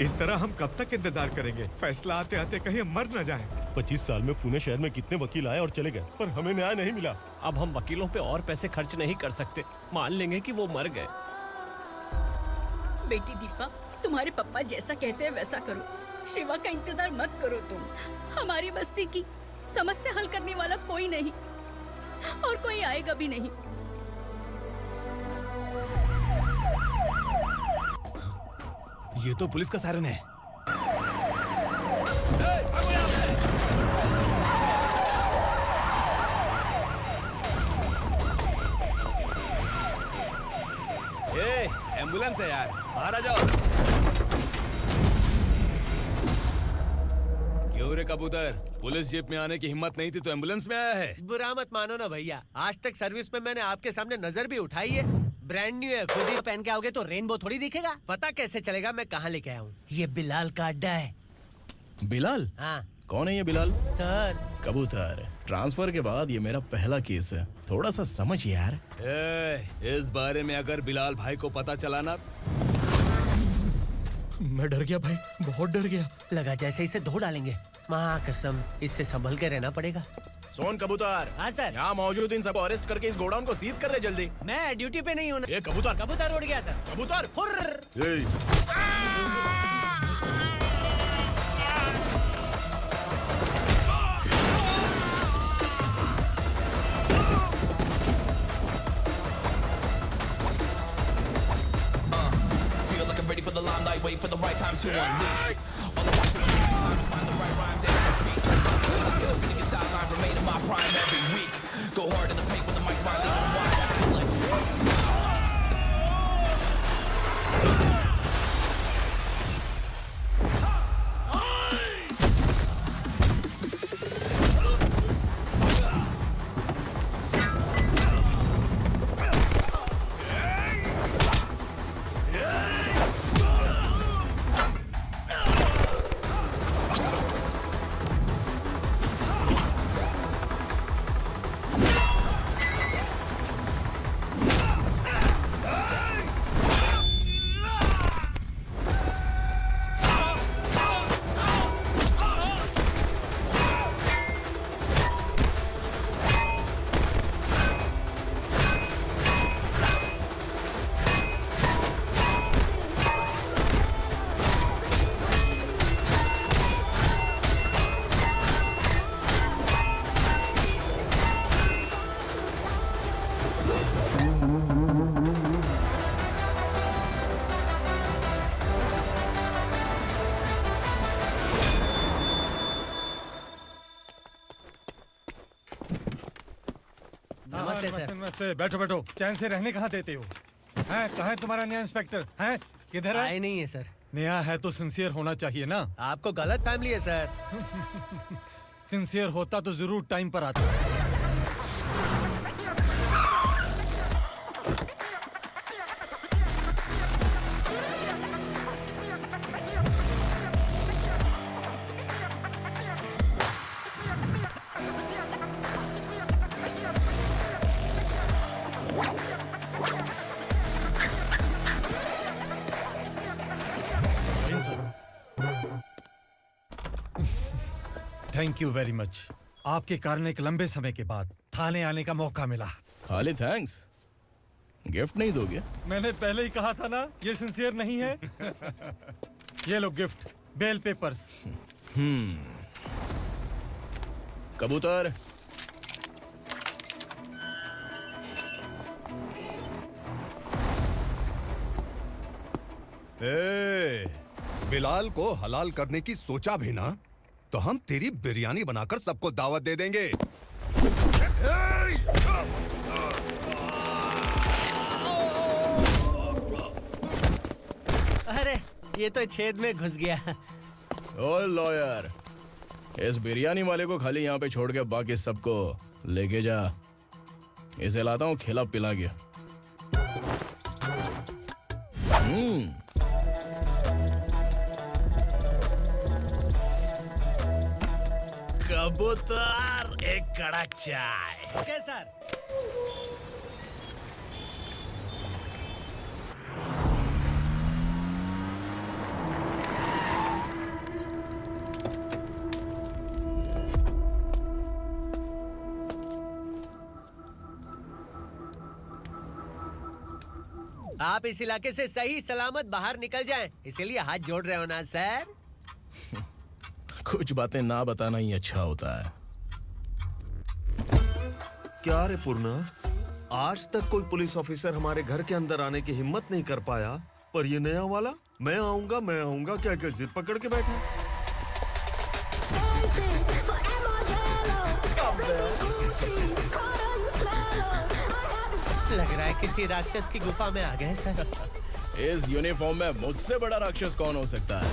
इस तरह हम कब तक इंतजार करेंगे? फैसला आते आते कहीं हम मर न जाएं। 25 साल में पुणे शहर में कितने वकील आए और चले गए, पर हमें न्याय नहीं मिला। अब हम वकीलों पे और पैसे खर्च नहीं कर सकते। मान लेंगे कि वो मर गए। बेटी दीपा, तुम्हारे पापा जैसा कहते हैं वैसा करो। शिवा का इंतजार मत करो तुम। हमारी बस्ती की समस्या हल करने वाला कोई नहीं और कोई आएगा भी नहीं। ये तो पुलिस का सायरन है। एम्बुलेंस है यार, बाहर आ जाओ। क्यों रे कबूतर, पुलिस जीप में आने की हिम्मत नहीं थी तो एम्बुलेंस में आया है? बुरा मत मानो ना भैया, आज तक सर्विस में मैंने आपके सामने नजर भी उठाई है। ब्रांड न्यू है, खुद ही पहन के आओगे तो रेनबो थोड़ी दिखेगा। पता कैसे चलेगा मैं कहाँ लेके आया हूँ? ये बिलाल का अड्डा है। बिलाल? हाँ कौन है ये बिलाल? सर। कबूतर, ट्रांसफर के बाद ये मेरा पहला केस है, थोड़ा सा समझ यार। इस बारे में अगर बिलाल भाई को पता चला ना। मैं डर गया भाई, बहुत डर गया। लगा जैसे इसे धो डालेंगे। माँ कसम, इससे संभल के रहना पड़ेगा। सोन कबूतर। हाँ सर। यहाँ मौजूद इन सबको अरेस्ट करके इस गोडाउन को सीज कर रहे जल्दी। मैं ड्यूटी पे नहीं हूँ। ये कबूतर। कबूतर उड़ गया सर। कबूतर। Ready for the limelight, wait for the right time to unleash. All the time to find the right rhymes and beat. Niggas sideline, remain in my prime every week. Go hard in the paint with the mic's my lead and wide. I feel like नमस्ते, बैठो बैठो। चैन से रहने कहाँ देते हो? हैं, कहाँ है तुम्हारा नया इंस्पेक्टर? हैं, किधर है? आए नहीं है सर। नया है तो सिंसियर होना चाहिए ना। आपको गलत फैमिली है सर। सिंसियर होता तो जरूर टाइम पर आता। Thank you very much. आपके कारण एक लंबे समय के बाद थाने आने का मौका मिला। खाली थैंक्स, गिफ्ट नहीं दोगे? मैंने पहले ही कहा था ना, ये सिंसियर नहीं है। ये लो गिफ्ट, बेल पेपर्स। कबूतर। बिलाल को हलाल करने की सोचा भी ना, तो हम तेरी बिरयानी बनाकर सबको दावत दे देंगे। अरे ये तो छेद में घुस गया। ओ लॉयर, इस बिरयानी वाले को खाली यहाँ पे छोड़ के बाकी सबको लेके जा। इसे लाता हूँ खिला पिला के। कबूतर, एक कड़क चाय। Okay sir. आप इस इलाके से सही सलामत बाहर निकल जाएं, इसीलिए हाथ जोड़ रहे हो ना सर? कुछ बातें ना बताना ही अच्छा होता है। क्या रे पूर्णा, आज तक कोई पुलिस ऑफिसर हमारे घर के अंदर आने की हिम्मत नहीं कर पाया, पर ये नया वाला मैं आऊंगा क्या क्या जिद पकड़ के बैठा। लग रहा है किसी राक्षस की गुफा में आ गए सर। इस यूनिफॉर्म में मुझसे बड़ा राक्षस कौन हो सकता है?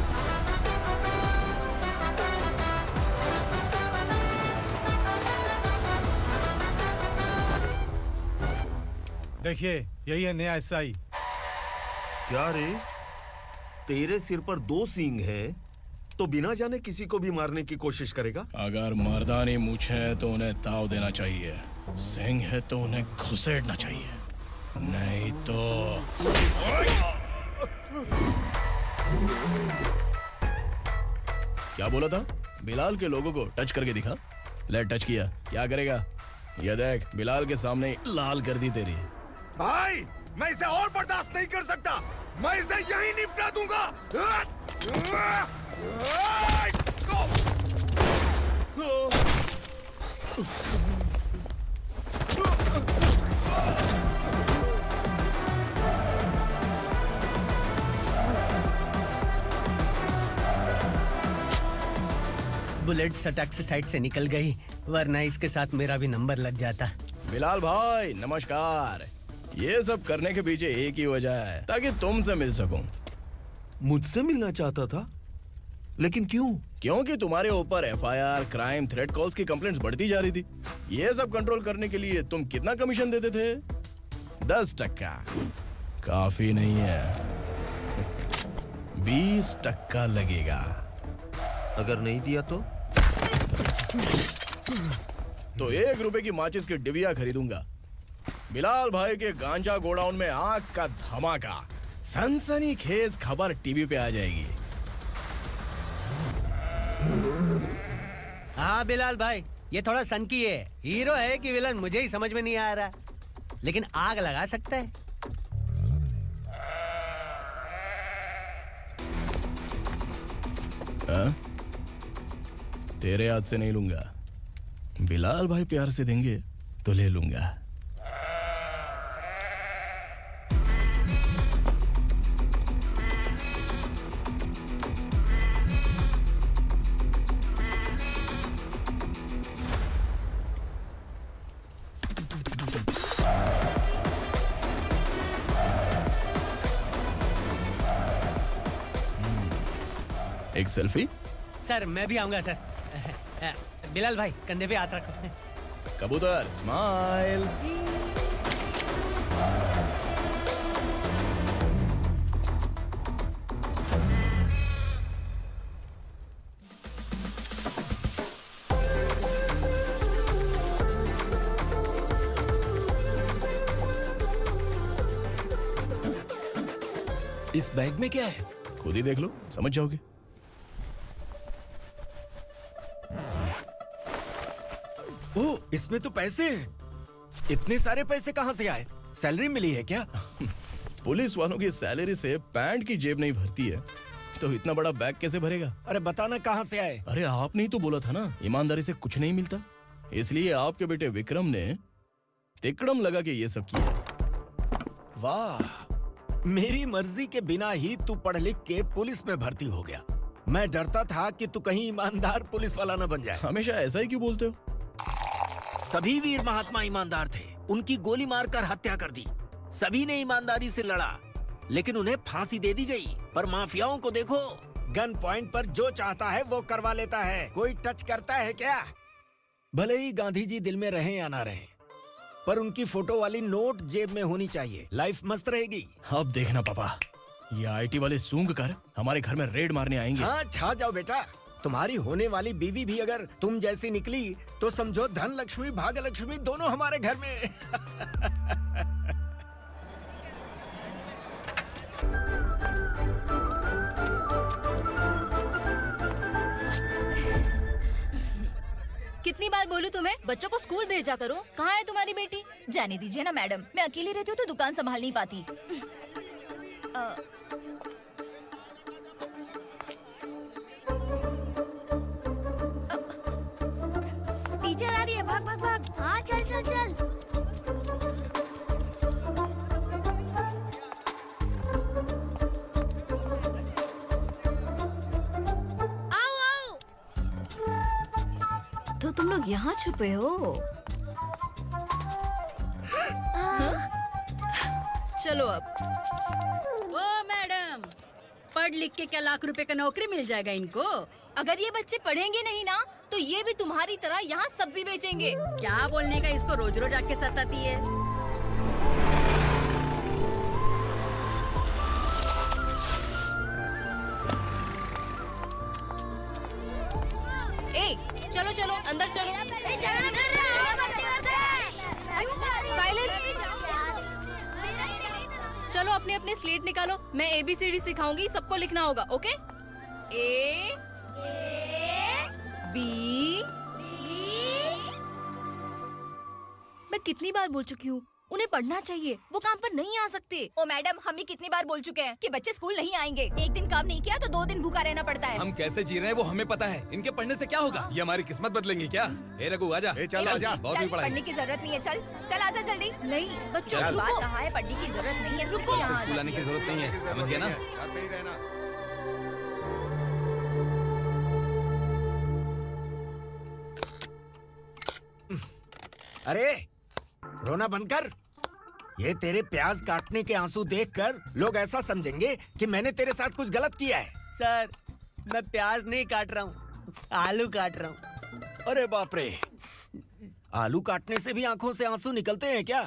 देखिए, यही है नया एसआई। क्या रे, तेरे सिर पर 2 सींग है तो बिना जाने किसी को भी मारने की कोशिश करेगा? अगर मर्दानी मूंछ है तो उन्हें ताव देना चाहिए, सिंह है तो उन्हें घुसेड़ना चाहिए, नहीं तो। क्या बोला था? बिलाल के लोगों को टच करके दिखा। ले टच किया, क्या करेगा? ये देख, बिलाल के सामने लाल कर दी तेरी। भाई, मैं इसे और बर्दाश्त नहीं कर सकता। मैं इसे यहीं निपटा दूंगा। बुलेट सटक से साइड से निकल गई, वरना इसके साथ मेरा भी नंबर लग जाता। बिलाल भाई नमस्कार। ये सब करने के पीछे एक ही वजह है, ताकि तुमसे मिल सकूं। मुझसे मिलना चाहता था, लेकिन क्यों? क्योंकि तुम्हारे ऊपर एफआईआर, क्राइम, थ्रेट कॉल्स की कंप्लेंट्स बढ़ती जा रही थी। ये सब कंट्रोल करने के लिए तुम कितना कमीशन देते थे? 10%। काफी नहीं है, 20% लगेगा। अगर नहीं दिया तो 1 रुपए की माचिस की डिबिया खरीदूंगा। बिलाल भाई के गांजा गोडाउन में आग का धमाका, सनसनीखेज खबर टीवी पे आ जाएगी। हाँ बिलाल भाई, ये थोड़ा सनकी है। हीरो है कि विलन मुझे ही समझ में नहीं आ रहा, लेकिन आग लगा सकता है। हाँ? तेरे हाथ से नहीं लूंगा, बिलाल भाई प्यार से देंगे तो ले लूंगा। एक सेल्फी? सर मैं भी आऊंगा सर। बिलाल भाई कंधे पे हाथ रखो। कबूतर स्माइल। इस बैग में क्या है? खुद ही देख लो, समझ जाओगे। ओह, इसमें तो पैसे हैं। इतने सारे पैसे कहाँ से आए? सैलरी मिली है क्या? पुलिस वालों की सैलरी से पैंट की जेब नहीं भरती है, तो इतना बड़ा बैग कैसे भरेगा? अरे बताना कहाँ से आए? अरे आपने ही तो बोला था ना, ईमानदारी से कुछ नहीं मिलता, इसलिए आपके बेटे विक्रम ने तिकड़म लगा के ये सब किया। वाह, मेरी मर्जी के बिना ही तू पढ़ लिख के पुलिस में भर्ती हो गया। मैं डरता था कि तू कहीं ईमानदार पुलिस वाला न बन जाए। हमेशा ऐसा ही क्यों बोलते हो? सभी वीर महात्मा ईमानदार थे, उनकी गोली मारकर हत्या कर दी। सभी ने ईमानदारी से लड़ा, लेकिन उन्हें फांसी दे दी गई। पर माफियाओं को देखो, गन पॉइंट पर जो चाहता है वो करवा लेता है। कोई टच करता है क्या? भले ही गांधी जी दिल में रहे या ना रहे, पर उनकी फोटो वाली नोट जेब में होनी चाहिए। लाइफ मस्त रहेगी। अब देखना पापा, ये आईटी वाले सूंघ कर हमारे घर में रेड मारने आएंगे। हाँ, छा जाओ बेटा। तुम्हारी होने वाली बीवी भी अगर तुम जैसी निकली तो समझो धन लक्ष्मी भाग्य लक्ष्मी दोनों हमारे घर में। कितनी बार बोलूं तुम्हें, बच्चों को स्कूल भेजा करो। कहाँ है तुम्हारी बेटी? जाने दीजिए ना मैडम, मैं अकेली रहती हूँ तो दुकान संभाल नहीं पाती। टीचर आ रही है, भाग भाग भाग। हाँ चल चल चल। आओ आओ। तो तुम लोग यहाँ छुपे हो? चलो अब। ओ मैडम, पढ़ लिख के क्या लाख रुपए का नौकरी मिल जाएगा इनको? अगर ये बच्चे पढ़ेंगे नहीं ना तो ये भी तुम्हारी तरह यहाँ सब्जी बेचेंगे। क्या बोलने का, इसको रोज रोज आके सताती है। ए, चलो चलो अंदर चलो। साइलेंस। चलो अपने अपने स्लेट निकालो, मैं ABCD सिखाऊंगी, सबको लिखना होगा, ओके? A B। मैं कितनी बार बोल चुकी हूँ, उन्हें पढ़ना चाहिए, वो काम पर नहीं आ सकते। ओ मैडम, हम ही कितनी बार बोल चुके हैं कि बच्चे स्कूल नहीं आएंगे। एक दिन काम नहीं किया तो 2 दिन भूखा रहना पड़ता है। हम कैसे जी रहे हैं वो हमें पता है, इनके पढ़ने से क्या होगा? ये हमारी किस्मत बदलेंगे क्या? ए रघु आजा। चल आजा। बहुत ही पढ़ाई। पढ़ने की जरूरत नहीं है, चल चल आजा जल्दी। नहीं बच्चों चल। बात रुको। कहा है, पढ़ने की जरूरत नहीं है। रुको। यहाँ आ स्कूल आने की जरूरत नहीं है, समझ गया ना? घर पे ही रहना। अरे रोना बंद कर। ये तेरे प्याज काटने के आंसू देखकर लोग ऐसा समझेंगे कि मैंने तेरे साथ कुछ गलत किया है। सर, मैं प्याज नहीं काट रहा हूँ, आलू काट रहा हूँ। अरे बाप रे, आलू काटने से भी आंखों से आंसू निकलते हैं क्या?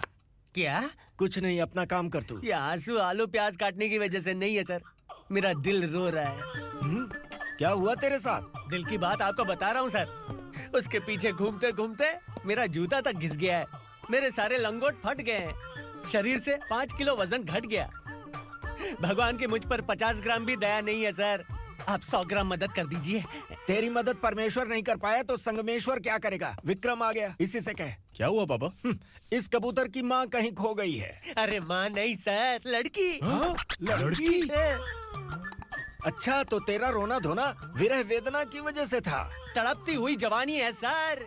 क्या? कुछ नहीं, अपना काम कर तू। ये आंसू आलू प्याज काटने की वजह से नहीं है सर, मेरा दिल रो रहा है। क्या हुआ तेरे साथ? दिल की बात आपको बता रहा हूँ सर। उसके पीछे घूमते घूमते मेरा जूता तक घिस गया है, मेरे सारे लंगोट फट गए हैं, शरीर से 5 किलो वजन घट गया। भगवान की मुझ पर 50 ग्राम भी दया नहीं है सर, आप 100 ग्राम मदद कर दीजिए। तेरी मदद परमेश्वर नहीं कर पाया तो संगमेश्वर क्या करेगा? विक्रम आ गया, इसी से कह। क्या हुआ पापा? इस कबूतर की माँ कहीं खो गई है। अरे माँ नहीं सर, लड़की। लड़की? अच्छा, तो तेरा रोना धोना विरह वेदना की वजह से था। तड़पती हुई जवानी है सर।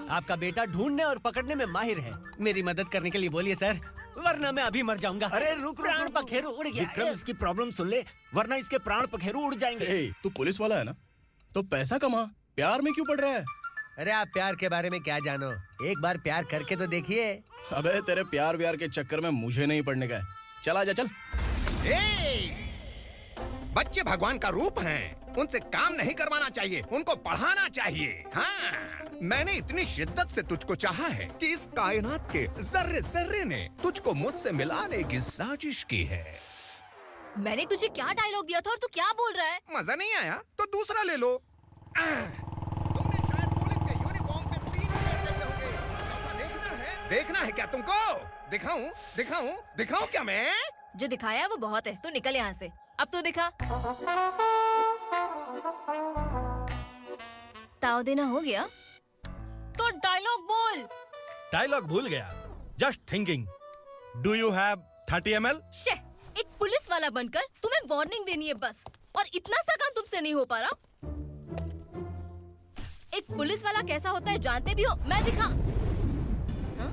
आपका बेटा ढूंढने और पकड़ने में माहिर है, मेरी मदद करने के लिए बोलिए सर, वरना मैं अभी मर जाऊंगा। अरे रुक प्राण रुक, पखेरु उड़ गया। विक्रम, इसकी प्रॉब्लम सुन ले, वरना इसके प्राण पखेरु उड़ जाएंगे। ए, तू पुलिस वाला है ना, तो पैसा कमा, प्यार में क्यों पड़ रहा है? अरे आप प्यार के बारे में क्या जानो, एक बार प्यार करके तो देखिए। अबे तेरे प्यार व्यार के चक्कर में मुझे नहीं पड़ने का है। चल आजा चल। बच्चे भगवान का रूप हैं, उनसे काम नहीं करवाना चाहिए, उनको पढ़ाना चाहिए। हाँ, मैंने इतनी शिद्दत से तुझको चाहा है कि इस कायनात के जर्रे जर्रे ने तुझको मुझसे मिलाने की साजिश की है। मैंने तुझे क्या डायलॉग दिया था और तू क्या बोल रहा है? मजा नहीं आया तो दूसरा ले लो। तुमने शायद पुलिस के यूनिफॉर्म पे 3 शेर देखे होंगे। चौथा देखना है क्या तुमको? दिखाऊं दिखाऊं दिखाऊं क्या मैं? जो दिखाया वो बहुत है, तू निकल यहाँ से। अब तो दिखा। ताव देना हो गया तो डायलॉग बोल। डायलॉग भूल गया। Just thinking, do you have 30 ml? शे, एक पुलिस वाला बनकर तुम्हें वार्निंग देनी है बस, और इतना सा काम तुमसे नहीं हो पा रहा। एक पुलिस वाला कैसा होता है जानते भी हो? मैं दिखा। हाँ?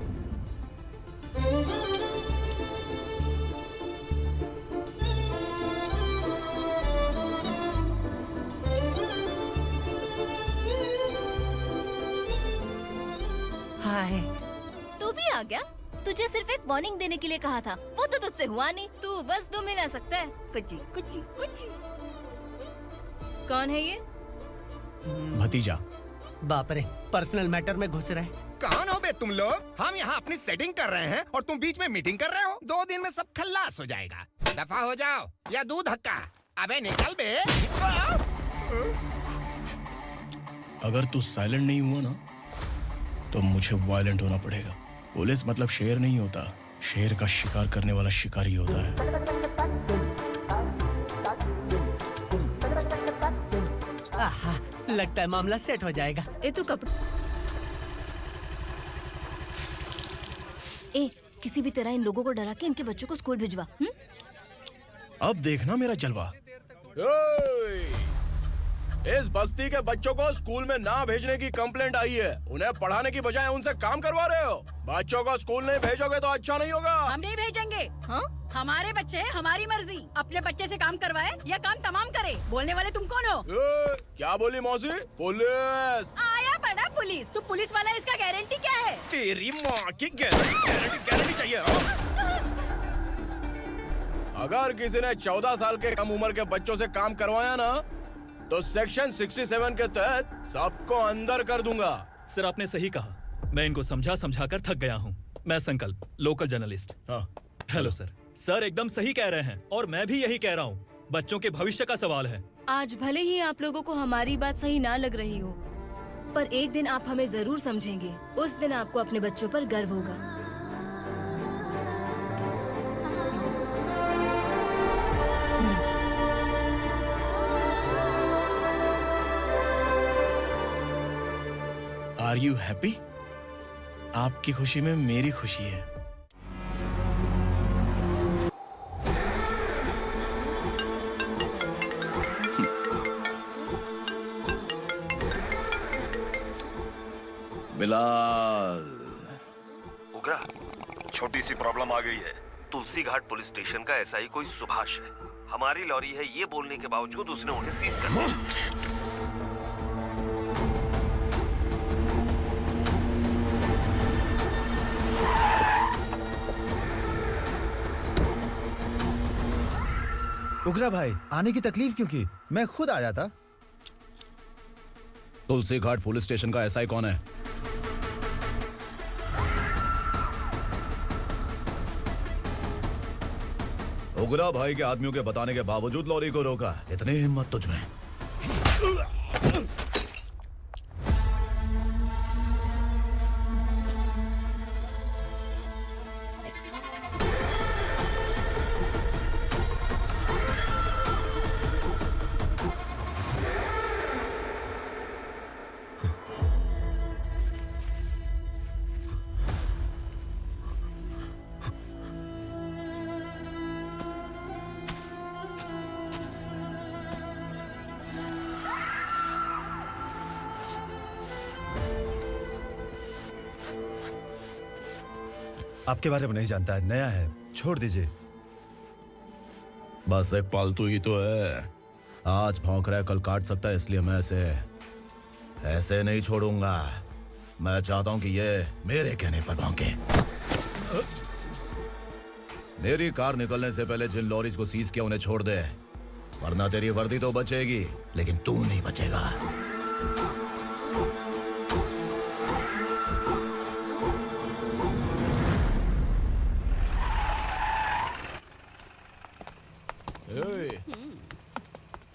हाय। तू भी आ गया? तुझे सिर्फ एक वार्निंग देने के लिए कहा था, वो तो तुझसे हुआ नहीं। तू बस दुम हिला सकता है। कुची कुची कुची। कौन है ये? भतीजा। बाप रे, पर्सनल मैटर में घुस रहे। कौन हो बे तुम लोग? हम यहाँ अपनी सेटिंग कर रहे हैं और तुम बीच में मीटिंग कर रहे हो। 2 दिन में सब खल्लास हो जाएगा। दफा हो जाओ या दूध हक्का। अबे निकल बे। अगर तू साइलेंट नहीं हुआ ना तो मुझे वायलेंट होना पड़ेगा। पुलिस मतलब शेर नहीं होता, शेर का शिकार करने वाला शिकारी होता है। आहा, लगता है मामला सेट हो जाएगा। ए तू कपड़े ए किसी भी तरह इन लोगों को डरा के इनके बच्चों को स्कूल भिजवा। अब देखना मेरा जलवा। इस बस्ती के बच्चों को स्कूल में ना भेजने की कंप्लेंट आई है। उन्हें पढ़ाने की बजाय उनसे काम करवा रहे हो। बच्चों को स्कूल नहीं भेजोगे तो अच्छा नहीं होगा। हम नहीं भेजेंगे। हाँ? हमारे बच्चे हमारी मर्जी। अपने बच्चे से काम करवाए या काम तमाम करे। बोलने वाले तुम कौन हो? क्या बोली मौसी? पुलिस आया पड़ा पुलिस। तू पुलिस वाला, इसका गारंटी क्या है? तेरी माँ की गारंटी चाहिए। अगर किसी ने 14 साल के कम उम्र के बच्चों से काम करवाया ना तो सेक्शन 67 के तहत सबको अंदर कर दूंगा। सर आपने सही कहा। मैं इनको समझा कर थक गया हूँ। मैं संकल्प, लोकल जर्नलिस्ट। हाँ। Hello sir. सर एकदम सही कह रहे हैं और मैं भी यही कह रहा हूँ। बच्चों के भविष्य का सवाल है। आज भले ही आप लोगों को हमारी बात सही ना लग रही हो, पर एक दिन आप हमें जरूर समझेंगे। उस दिन आपको अपने बच्चों पर गर्व होगा। Are you happy? आपकी खुशी में मेरी खुशी है। बिलाल। उगरा, छोटी सी प्रॉब्लम आ गई है। तुलसी घाट पुलिस स्टेशन का एसआई कोई सुभाष है। हमारी लॉरी है ये बोलने के बावजूद उसने उन्हें सीज कर दिया। उगरा भाई, आने की तकलीफ क्यों की? मैं खुद आ जाता। तुलसी घाट पुलिस स्टेशन का एसआई कौन है? उगरा भाई के आदमियों के बताने के बावजूद लॉरी को रोका। इतनी हिम्मत तुझमें? आपके बारे में नहीं जानता है, नया है, छोड़ दीजिए। बस एक पालतू ही तो है। आज भौंक रहा है, कल काट सकता है, इसलिए मैं ऐसे नहीं छोड़ूंगा। मैं चाहता हूं कि ये मेरे कहने पर भौंके। मेरी कार निकलने से पहले जिन लॉरीज को सीज किया उन्हें छोड़ दे, वरना तेरी वर्दी तो बचेगी लेकिन तू नहीं बचेगा।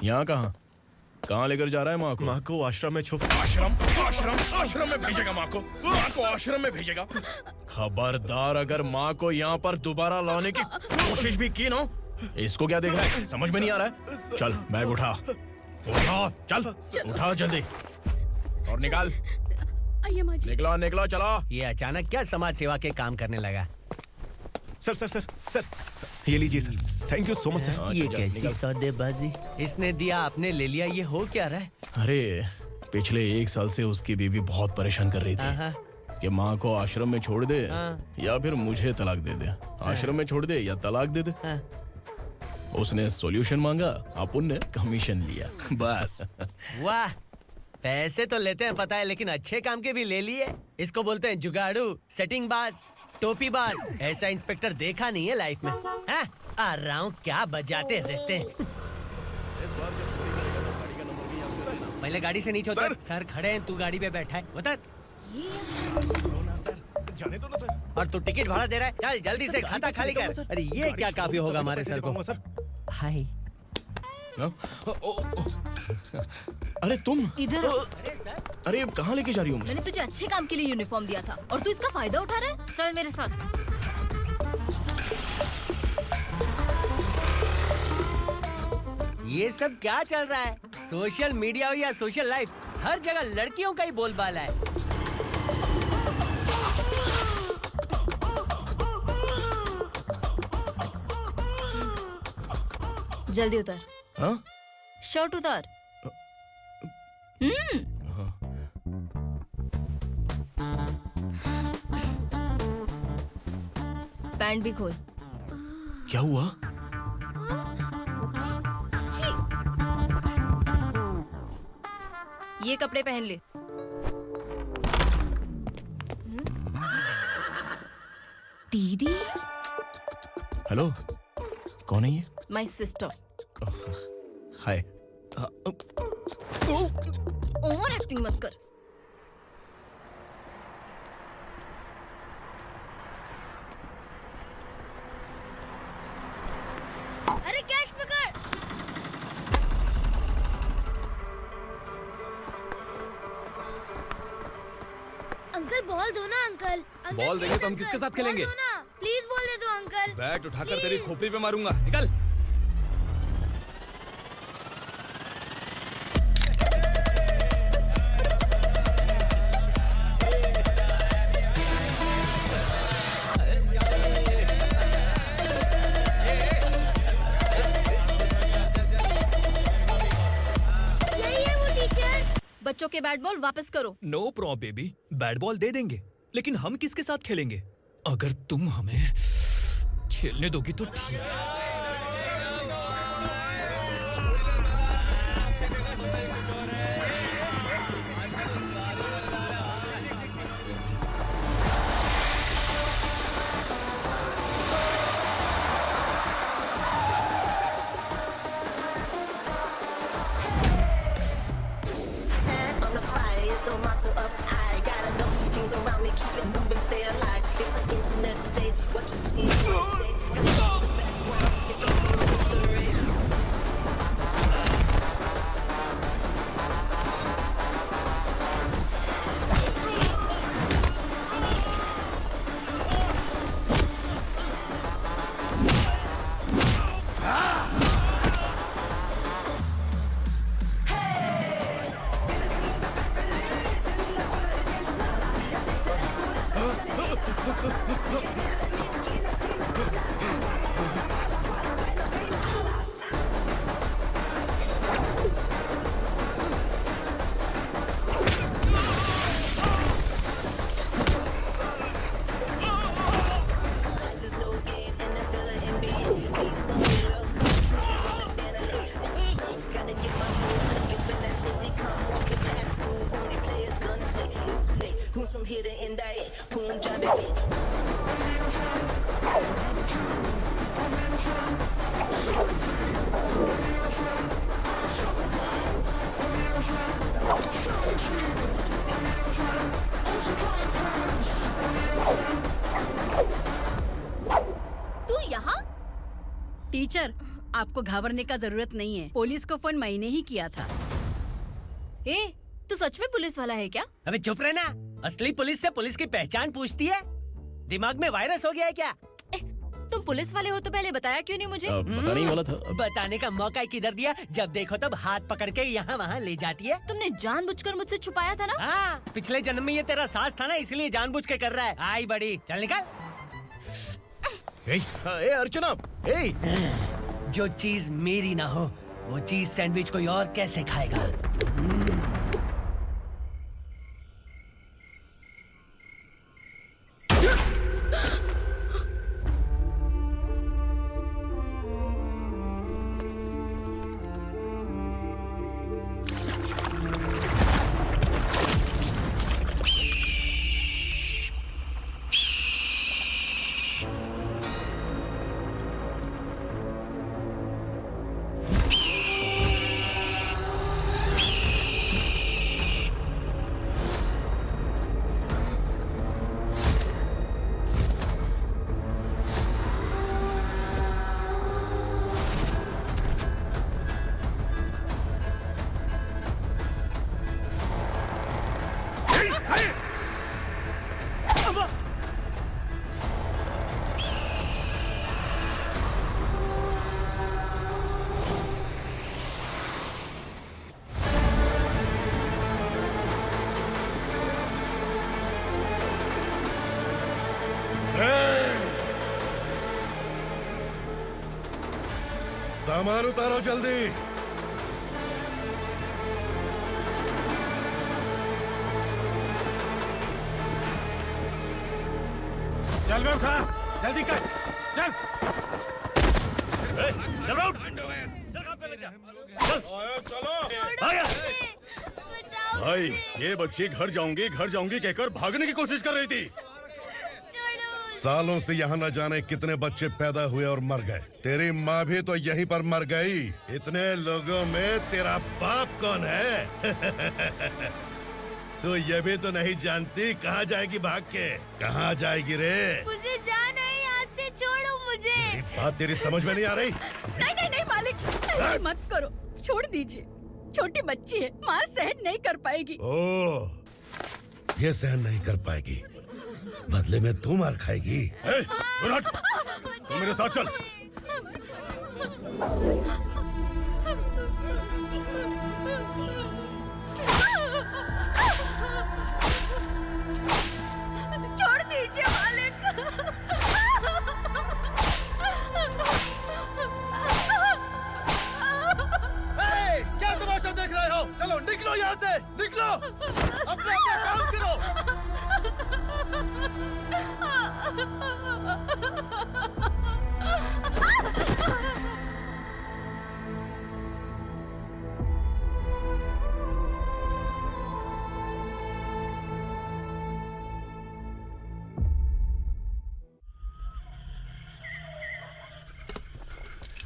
यहाँ कहाँ लेकर जा रहा है माँ को? माँ को आश्रम में छुप। आश्रम में भेजेगा माँ को आश्रम में भेजेगा। खबरदार, अगर माँ को यहाँ पर दोबारा लाने की कोशिश भी की ना, इसको क्या देख रहा है? समझ में नहीं आ रहा है? चल बैग उठा, चल उठा जल्दी और निकाल। निकला चला। ये अचानक क्या समाज सेवा के काम करने लगा? सर ये लीजिए sir. Thank you so much sir. ये कैसी सौदेबाजी? इसने दिया, आपने ले लिया, ये हो क्या रहा है? अरे पिछले 1 साल से उसकी बीवी बहुत परेशान कर रही थी कि माँ को आश्रम में छोड़ दे या फिर मुझे तलाक दे दे। आश्रम में छोड़ दे या तलाक दे दे। उसने सॉल्यूशन मांगा, अपन ने कमीशन लिया, बस। वाह, पैसे तो लेते हैं पता है, लेकिन अच्छे काम के भी ले लिए। इसको बोलते हैं जुगाड़ू, सेटिंग बाज, टोपी बाज। ऐसा इंस्पेक्टर देखा नहीं है लाइफ में। हाँ? आ रहा हूँ, क्या बजाते रहते हैं। पहले गाड़ी से नीचे उतर। सर खड़े हैं, तू गाड़ी पे बैठा है, उतर। जाने दो ना सर। और तू टिकट भाड़ा दे रहा है? चल जल्दी से खाता खाली कर। अरे ये क्या काफी होगा हमारे सर को? हाय। अरे तुम इधर। अरे कहाँ लेके जा रही हो मुझे? मैंने तुझे अच्छे काम के लिए यूनिफॉर्म दिया था और तू इसका फायदा उठा रहा है। चल मेरे साथ। ये सब क्या चल रहा है? सोशल मीडिया हो या सोशल लाइफ, हर जगह लड़कियों का ही बोलबाला है। जल्दी उतार। हाँ? शर्ट उतार। पैंट भी खोल। क्या हुआ? ये कपड़े पहन ले। दीदी। हेलो, कौन है ये? My sister. Hi. Over acting मत कर। अरे कैच पकड़। अंकल बॉल दो ना अंकल। बॉल देंगे तो हम किसके साथ खेलेंगे? प्लीज बॉल दे दो अंकल। बैट उठाकर तेरी खोपड़ी पे मारूंगा। निकल। बच्चों के बैट बॉल वापस करो। No problem baby, bat ball दे देंगे, लेकिन हम किसके साथ खेलेंगे? अगर तुम हमें खेलने दोगी तो ठीक है। टीचर, आपको घबराने का जरूरत नहीं है। पुलिस को फोन मैंने ही किया था। ए, तू सच में पुलिस वाला है क्या? अबे चुप रहना। असली पुलिस से पुलिस की पहचान पूछती है? दिमाग में वायरस हो गया है क्या? तुम पुलिस वाले हो तो पहले बताया क्यों नहीं मुझे? बताने ही वाला था। बताने का मौका किधर दिया? जब देखो तब हाथ पकड़ के यहाँ वहाँ ले जाती है। तुमने जानबूझकर मुझसे छुपाया था ना? हाँ, पिछले जन्म में ये तेरा सास था ना, इसलिए जानबूझ के कर रहा है। आई बड़ी, चल निकल। ए अर्चना, जो चीज मेरी ना हो वो चीज सैंडविच कोई और कैसे खाएगा? सामान उतारो जल्दी। चल बे उठा, जल्दी कर, चल। चल राउंड। भाई ये बच्ची घर जाऊंगी कहकर भागने की कोशिश कर रही थी। सालों से यहाँ न जाने कितने बच्चे पैदा हुए और मर गए। तेरी माँ भी तो यहीं पर मर गई। इतने लोगों में तेरा बाप कौन है? तू ये भी तो नहीं जानती कहाँ जाएगी भाग के? कहाँ जाएगी रे? मुझे जाना है, यहाँ से छोड़ो मुझे। बात तेरी समझ में नहीं आ रही? नहीं मालिक, ऐसे मत करो, छोड़ दीजिए। छोटी बच्ची है, माँ सहन नहीं कर पाएगी। ओह, ये सहन नहीं कर पाएगी, बदले में तू मार खाएगी। तू मेरे साथ चल। छोड़ दीजिए मालिक। क्या तमाशा देख रहे हो? चलो निकलो यहाँ से, निकलो। अपना काम करो।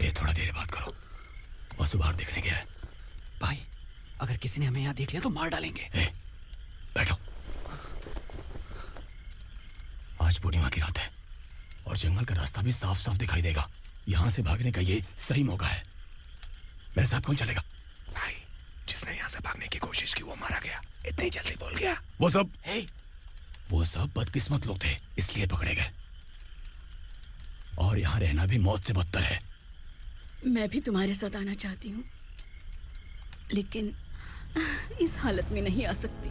ये थोड़ा देर बात करो, वसु बाहर देखने गया है। भाई, अगर किसी ने हमें यहाँ देख लिया तो मार डालेंगे। बैठो। आज पूर्णिमा की रात है और जंगल का रास्ता भी साफ साफ दिखाई देगा। यहाँ से भागने का ये सही मौका है। मेरे साथ कौन चलेगा? भाई, जिसने यहाँ से भागने की कोशिश की वो मारा गया। इतनी जल्दी बोल गया। वो सब बदकिस्मत लोग थे, इसलिए पकड़े गए। और यहाँ रहना भी मौत से बदतर है। मैं भी तुम्हारे साथ आना चाहती हूँ, लेकिन इस हालत में नहीं आ सकती।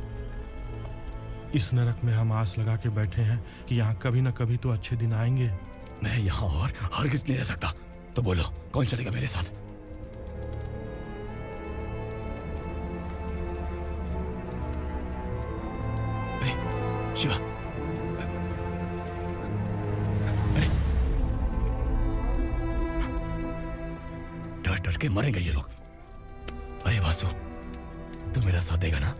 इस नरक में हम आस लगा के बैठे हैं कि यहाँ कभी न कभी तो अच्छे दिन आएंगे। मैं यहाँ और हरगिज़ नहीं रह सकता। तो बोलो, कौन चलेगा मेरे साथ? अरे शिवा, अरे डर डर के मरेंगे ये लोग। अरे वासु, तू मेरा साथ देगा ना?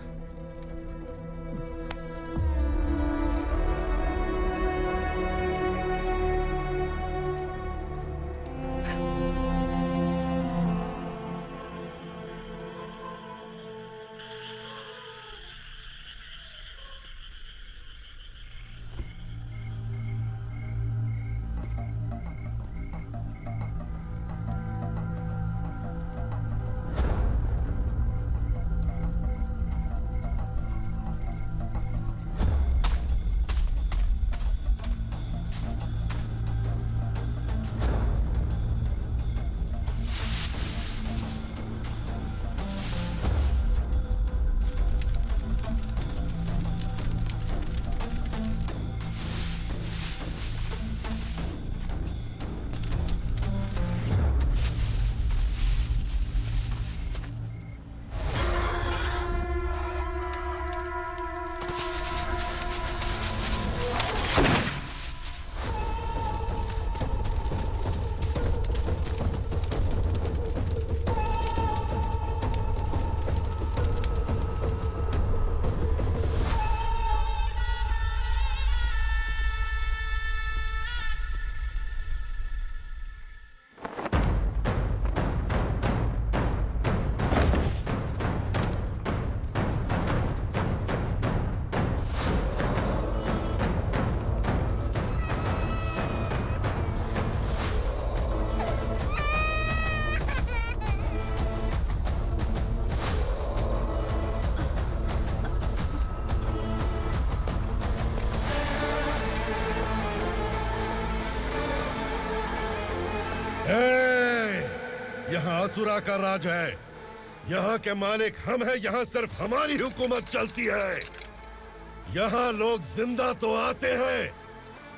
यहाँ असुरा का राज है। यहाँ के मालिक हम हैं। यहाँ सिर्फ हमारी हुकूमत चलती है। यहाँ लोग जिंदा तो आते हैं,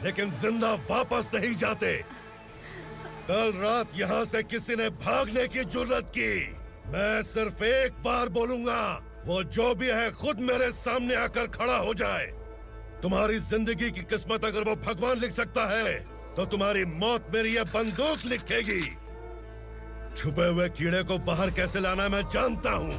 लेकिन जिंदा वापस नहीं जाते। कल रात यहाँ से किसी ने भागने की जुर्रत की, मैं सिर्फ एक बार बोलूंगा, वो जो भी है खुद मेरे सामने आकर खड़ा हो जाए। तुम्हारी जिंदगी की किस्मत अगर वो भगवान लिख सकता है, तो तुम्हारी मौत मेरी ये बंदूक लिखेगी। छुपे हुए कीड़े को बाहर कैसे लाना मैं जानता हूँ।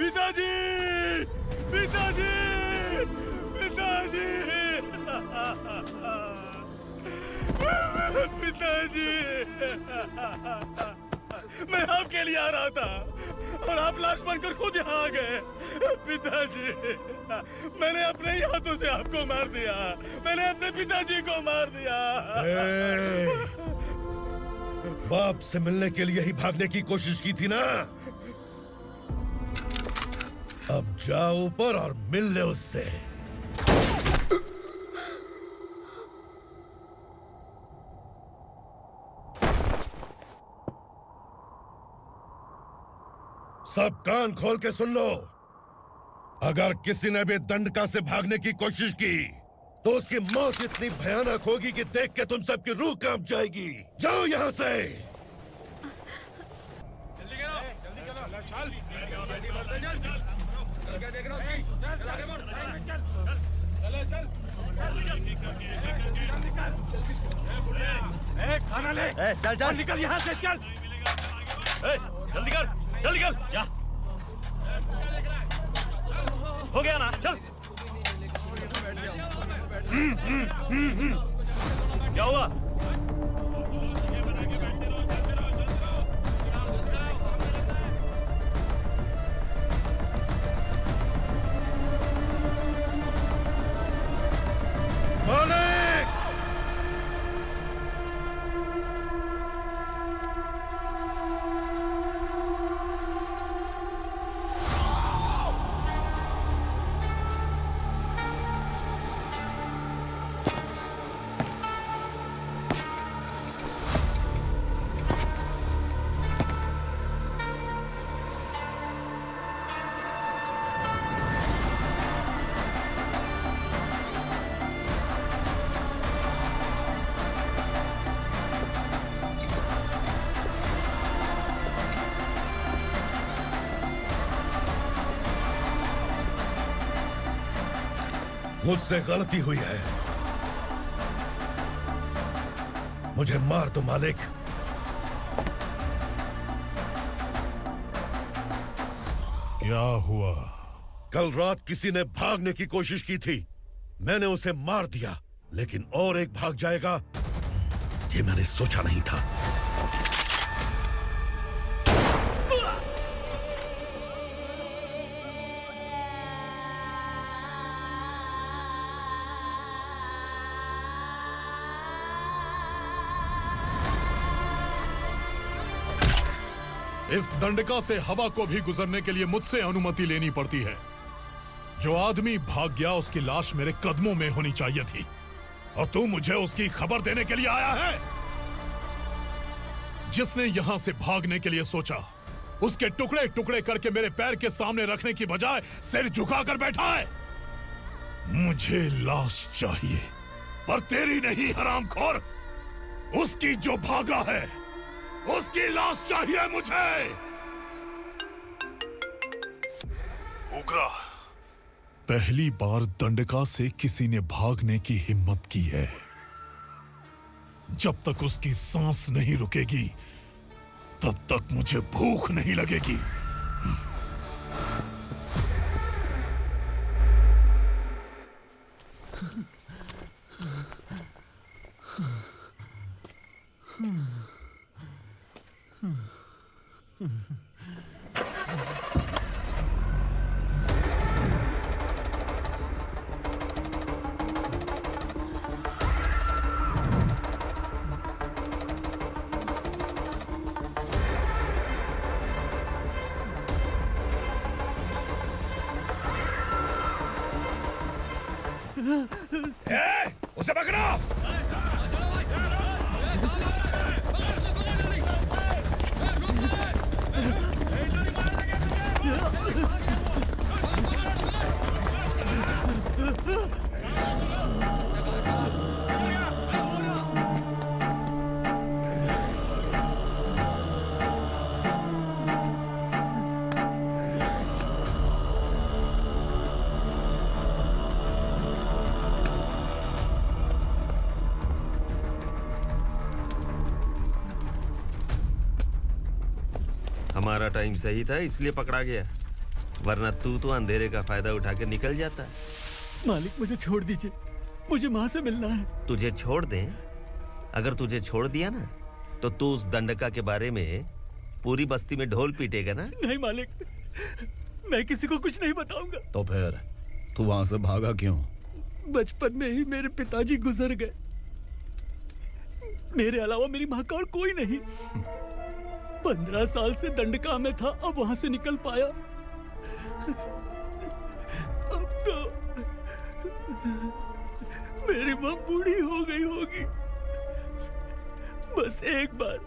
पिताजी, पिताजी, पिताजी, पिताजी, मैं आपके लिए आ रहा था और आप लाश बनकर खुद यहाँ आ गए। पिताजी, मैंने अपने ही हाथों से आपको मार दिया। मैंने अपने पिताजी को मार दिया। बाप से मिलने के लिए ही भागने की कोशिश की थी ना? अब जाओ ऊपर और मिल ले उससे। सब कान खोल के सुन लो। अगर किसी ने भी दंडका से भागने की कोशिश की, तो उसकी मौत इतनी भयानक होगी कि देख के तुम सबकी रूह कांप जाएगी। जाओ यहाँ से। खाना ले। चल चल निकल यहाँ से, चल। जल्दी कर, जल्दी कर, जा। हो गया ना, चल। क्या हुआ? मुझसे गलती हुई है, मुझे मार दो मालिक। क्या हुआ? कल रात किसी ने भागने की कोशिश की थी, मैंने उसे मार दिया, लेकिन और एक भाग जाएगा, ये मैंने सोचा नहीं था। इस दंडका से हवा को भी गुजरने के लिए मुझसे अनुमति लेनी पड़ती है। जो आदमी भाग गया उसकी लाश मेरे कदमों में होनी चाहिए थी, और तू मुझे उसकी खबर देने के लिए आया है। जिसने यहां से भागने के लिए सोचा, उसके टुकड़े टुकड़े करके मेरे पैर के सामने रखने की बजाय सिर झुकाकर बैठा है। मुझे लाश चाहिए, पर तेरी नहीं हरामखोर, उसकी जो भागा है उसकी लाश चाहिए मुझे। उग्रा, पहली बार दंडका से किसी ने भागने की हिम्मत की है। जब तक उसकी सांस नहीं रुकेगी, तब तक मुझे भूख नहीं लगेगी। उसे पकड़ो। हमारा टाइम सही था इसलिए पकड़ा गया, वरना तू तो अंधेरे का फायदा उठा के निकल जाता। मालिक मुझे छोड़ दीजिए, मुझे माँ से मिलना है। तुझे छोड़ दें? अगर तुझे छोड़ दिया ना तो तू उस दंडका के बारे में पूरी बस्ती में ढोल पीटेगा ना। नहीं मालिक, मैं किसी को कुछ नहीं बताऊंगा। तो फिर तू वहां से भागा क्यों? बचपन में ही मेरे पिताजी गुजर गए, मेरे अलावा मेरी माँ का और कोई नहीं। 15 साल से दंडका में था, अब वहां से निकल पाया। अब तो मेरी माँ बूढ़ी हो गई होगी। बस एक बार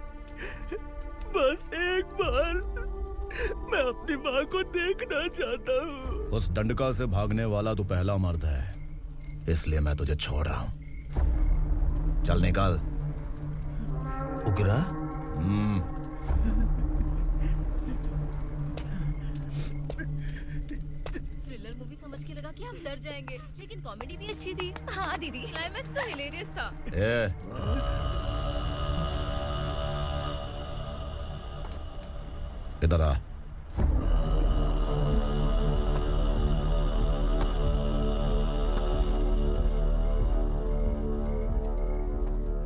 मैं अपनी माँ को देखना चाहता हूँ। उस दंडका से भागने वाला तू पहला मर्द है, इसलिए मैं तुझे छोड़ रहा हूँ। चल निकल। उग्रा? थ्रिलर मूवी समझ के लगा कि हम डर जाएंगे, लेकिन कॉमेडी भी अच्छी थी। हाँ दीदी, क्लाइमैक्स तो हिलेरियस था। इधर आ।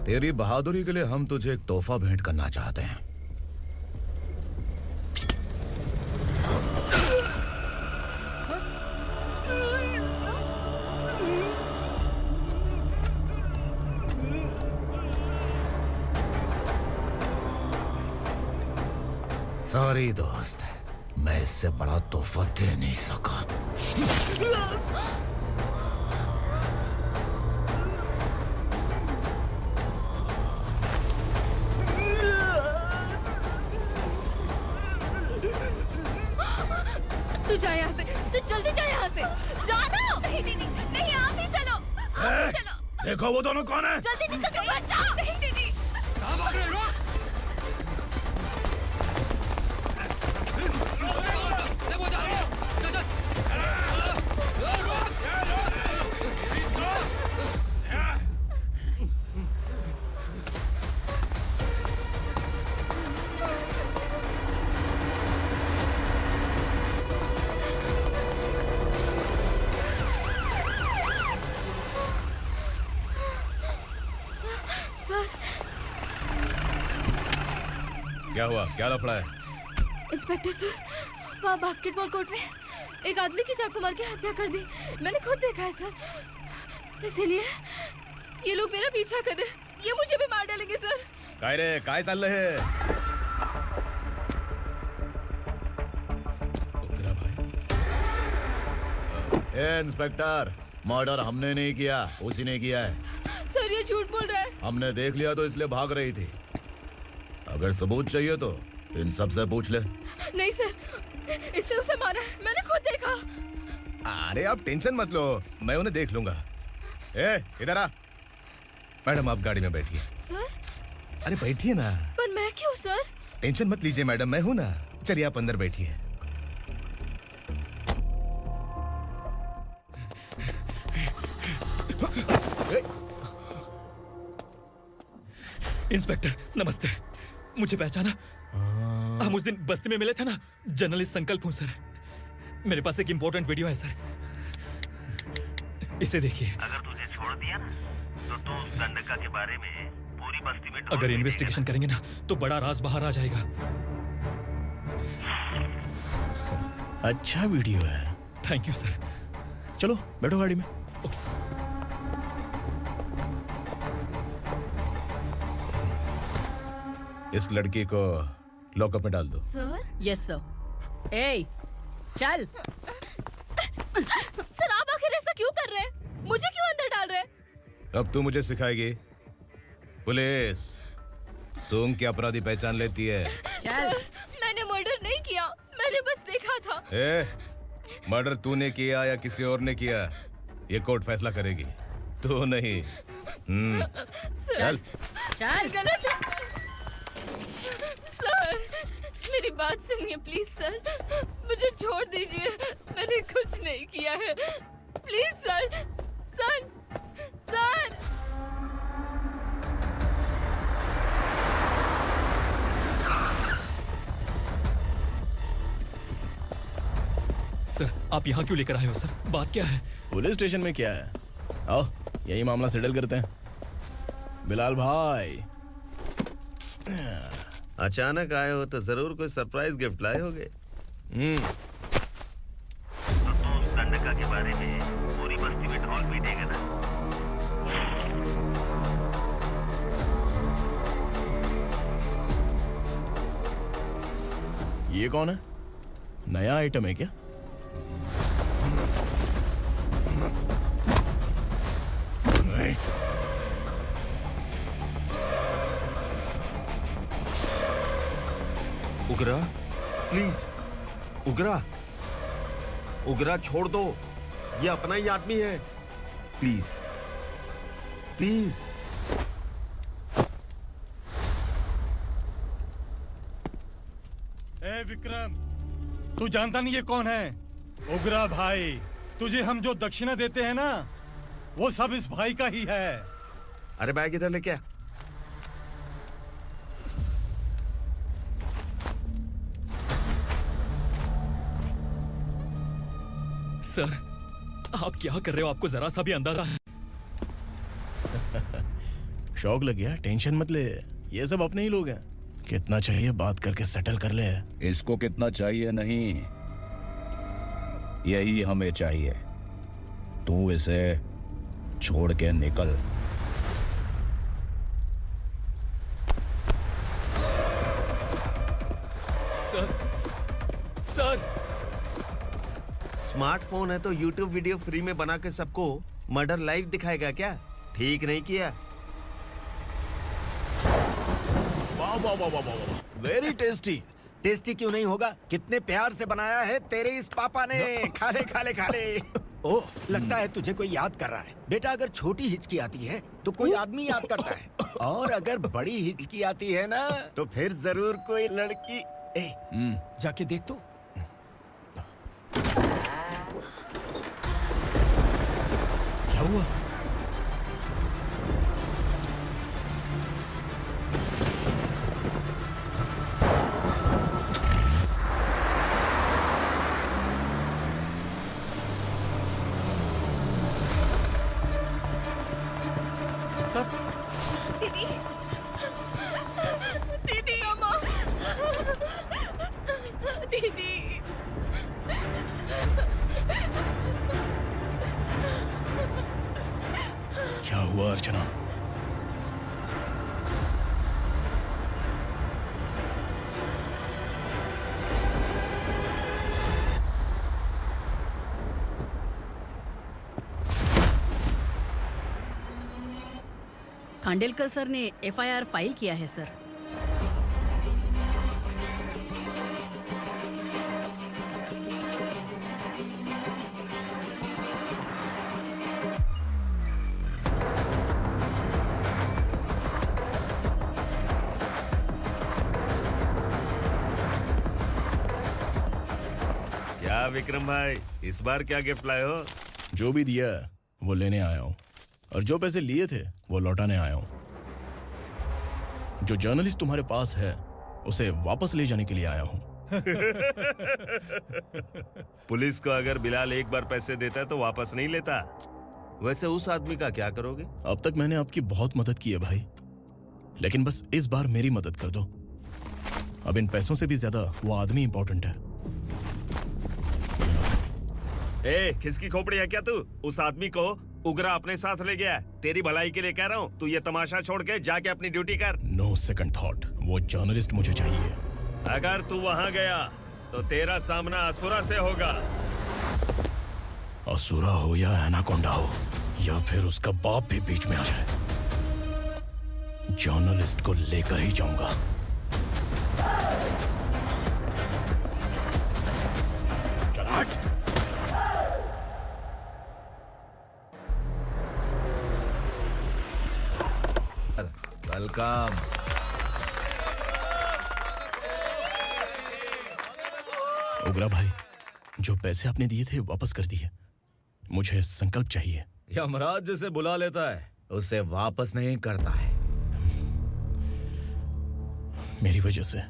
तेरी बहादुरी के लिए हम तुझे एक तोहफा भेंट करना चाहते हैं। सॉरी दोस्त, मैं इससे बड़ा तोहफा दे नहीं सका। तू जा यहाँ से, तू जल्दी जा यहाँ से। जाना। नहीं दीदी, नहीं आप ही चलो, आप ही चलो। देखो वो दोनों कौन है? जल्दी निकल के मत जाओ। नहीं दीदी। कहाँ भाग रहे हो? क्या हुआ? क्या लफड़ा है? इंस्पेक्टर सर, वहाँ बास्केटबॉल कोर्ट में एक आदमी की चाकू मार के हत्या कर दी। मैंने खुद देखा है सर, इसीलिए ये लोग मेरा पीछा कर रहे, ये मुझे भी मार डालेंगे सर। काय रे, काय चाललंय हे? उग्रा भाई। ए इंस्पेक्टर, मर्डर हमने नहीं किया, उसी ने किया है। सर ये झूठ बोल रहा है। हमने देख लिया तो इसलिए भाग रही थी। अगर सबूत चाहिए तो इन सब से पूछ ले। नहीं सर, इसने उसे मारा है, मैंने खुद देखा। अरे आप टेंशन मत लो, मैं उन्हें देख लूंगा। ए इधर आ। मैडम आप गाड़ी में बैठिए। सर? अरे बैठिए ना। पर मैं क्यों सर? टेंशन मत लीजिए मैडम, मैं हूं ना। चलिए आप अंदर बैठिए। इंस्पेक्टर नमस्ते, मुझे पहचाना? हम उस दिन बस्ती में मिले थे ना। जर्नलिस्ट संकल्प हूँ सर। मेरे पास एक इम्पोर्टेंट वीडियो है सर, इसे देखिए। अगर तुझे छोड़ दिया ना तो तू उस दंडका के बारे में पूरी बस्ती में अगर इन्वेस्टिगेशन करेंगे ना तो बड़ा राज बाहर आ जाएगा। अच्छा वीडियो है। Thank you sir. चलो बैठो गाड़ी में। इस लड़की को लॉकअप में डाल दो। सर? Yes sir. ए, चल। सर आप आखिर ऐसा क्यों कर रहे हैं? मुझे क्यों अंदर डाल रहे? अब तू मुझे सिखाएगी? पुलिस सोंग की अपराधी पहचान लेती है। सर, मैंने मर्डर नहीं किया, मैंने बस देखा था। मर्डर तूने किया या किसी और ने किया, ये कोर्ट फैसला करेगी, तू नहीं। चल चल। गलत है सर, मेरी बात सुनिए प्लीज सर, मुझे छोड़ दीजिए, मैंने कुछ नहीं किया है, please sir. Sir sir sir, आप यहाँ क्यों लेकर आए हो सर? बात क्या है? पुलिस स्टेशन में क्या है? आओ यही मामला सेटल करते हैं। बिलाल भाई, अचानक आए हो तो जरूर कोई सरप्राइज गिफ्ट लाए होगे। तो दंडका के बारे में पूरी बस्ती में ढोल पीटेगा ना? ये कौन है? नया आइटम है क्या? उगरा, प्लीज उगरा, उगरा छोड़ दो, ये अपना ही आदमी है, प्लीज प्लीज। ए विक्रम, तू जानता नहीं ये कौन है? उगरा भाई, तुझे हम जो दक्षिणा देते हैं ना, वो सब इस भाई का ही है। अरे बैग इधर लेके आ। सर, आप क्या कर रहे हो? आपको जरा सा भी अंदाजा है? शौक लग गया? टेंशन मत ले, ये सब अपने ही लोग हैं। कितना चाहिए बात करके सेटल कर ले। इसको कितना चाहिए नहीं, यही हमें चाहिए। तू इसे छोड़ के निकल। Sir, sir. स्मार्टफोन है तो YouTube वीडियो फ्री में बना के सबको मर्डर लाइव दिखाएगा क्या? ठीक नहीं किया। वाह वाह वाह वाह वाह, वेरी टेस्टी। टेस्टी क्यों नहीं होगा? कितने प्यार से बनाया है तेरे इस पापा ने। खा ले खा ले खा ले। ओह, लगता है तुझे कोई याद कर रहा है। बेटा, अगर छोटी हिचकी आती है तो कोई आदमी याद करता है, और अगर बड़ी हिचकी आती है ना तो फिर जरूर कोई लड़की। ए, जाके देख तो। क्या हुआ? दीदी, दीदी, अम्मा, दीदी। क्या हुआ अर्चना? खांडेलकर सर ने एफआईआर फाइल किया है सर। क्या विक्रम भाई, इस बार क्या गिफ्ट लाए हो? जो भी दिया है वो लेने आया हूँ, और जो पैसे लिए थे वो लौटाने आया हूँ। जो जर्नलिस्ट तुम्हारे पास है उसे वापस ले जाने के लिए आया हूँ। पुलिस को अगर बिलाल एक बार पैसे देता है तो वापस नहीं लेता। वैसे उस आदमी का क्या करोगे? अब तक मैंने आपकी बहुत मदद की है भाई, लेकिन बस इस बार मेरी मदद कर दो। अब इन पैसों से भी ज्यादा वो आदमी इंपॉर्टेंट है। ए, किसकी खोपड़ी है क्या तू? उस आदमी को उगरा अपने साथ ले गया। तेरी भलाई के लिए कह रहा हूँ, तू ये तमाशा छोड़ के जाके अपनी ड्यूटी कर। नो सेकंड थॉट, वो जर्नलिस्ट मुझे चाहिए। अगर तू वहाँ गया तो तेरा सामना असुरा से होगा। असुरा हो या एनाकोंडा हो, या फिर उसका बाप भी बीच में आ जाए। जर्नलिस्ट को लेकर ही जाऊंगा। चल हट। वेलकम। उग्रा भाई, जो पैसे आपने दिए थे वापस कर दिए। मुझे संकल्प चाहिए। यमराज जिसे बुला लेता है उसे वापस नहीं करता है। मेरी वजह से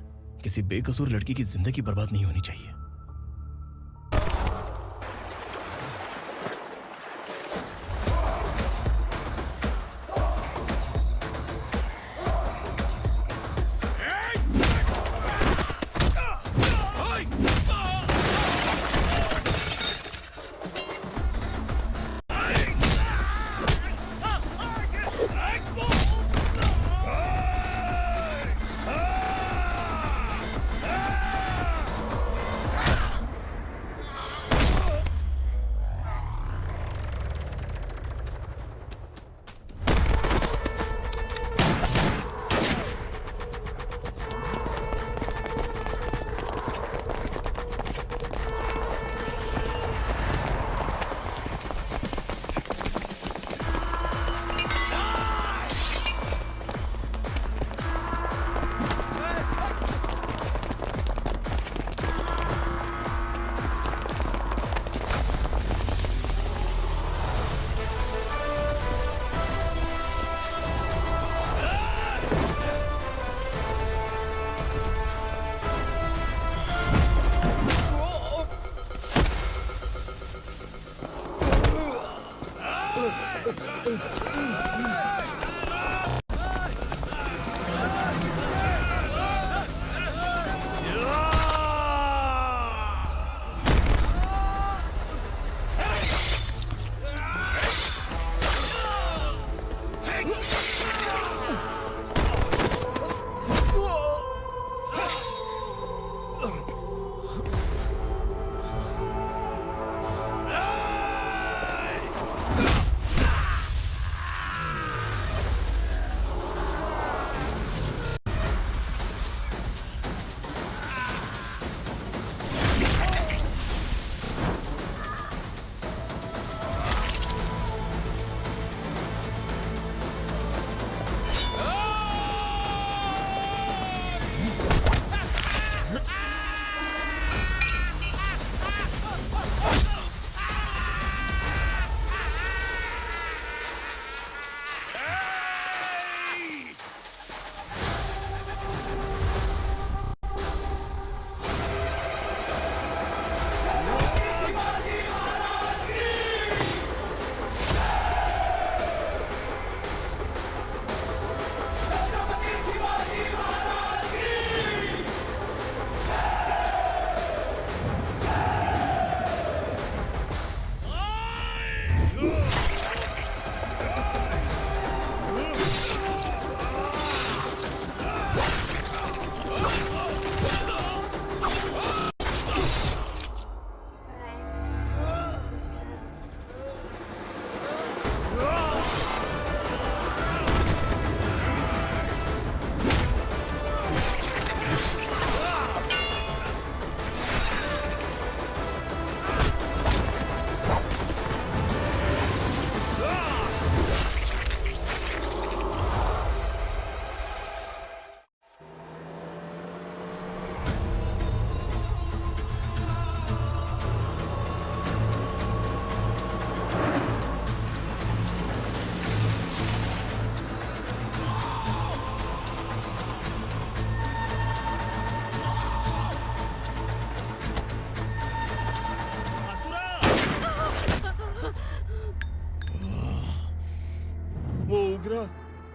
किसी बेकसूर लड़की की जिंदगी बर्बाद नहीं होनी चाहिए।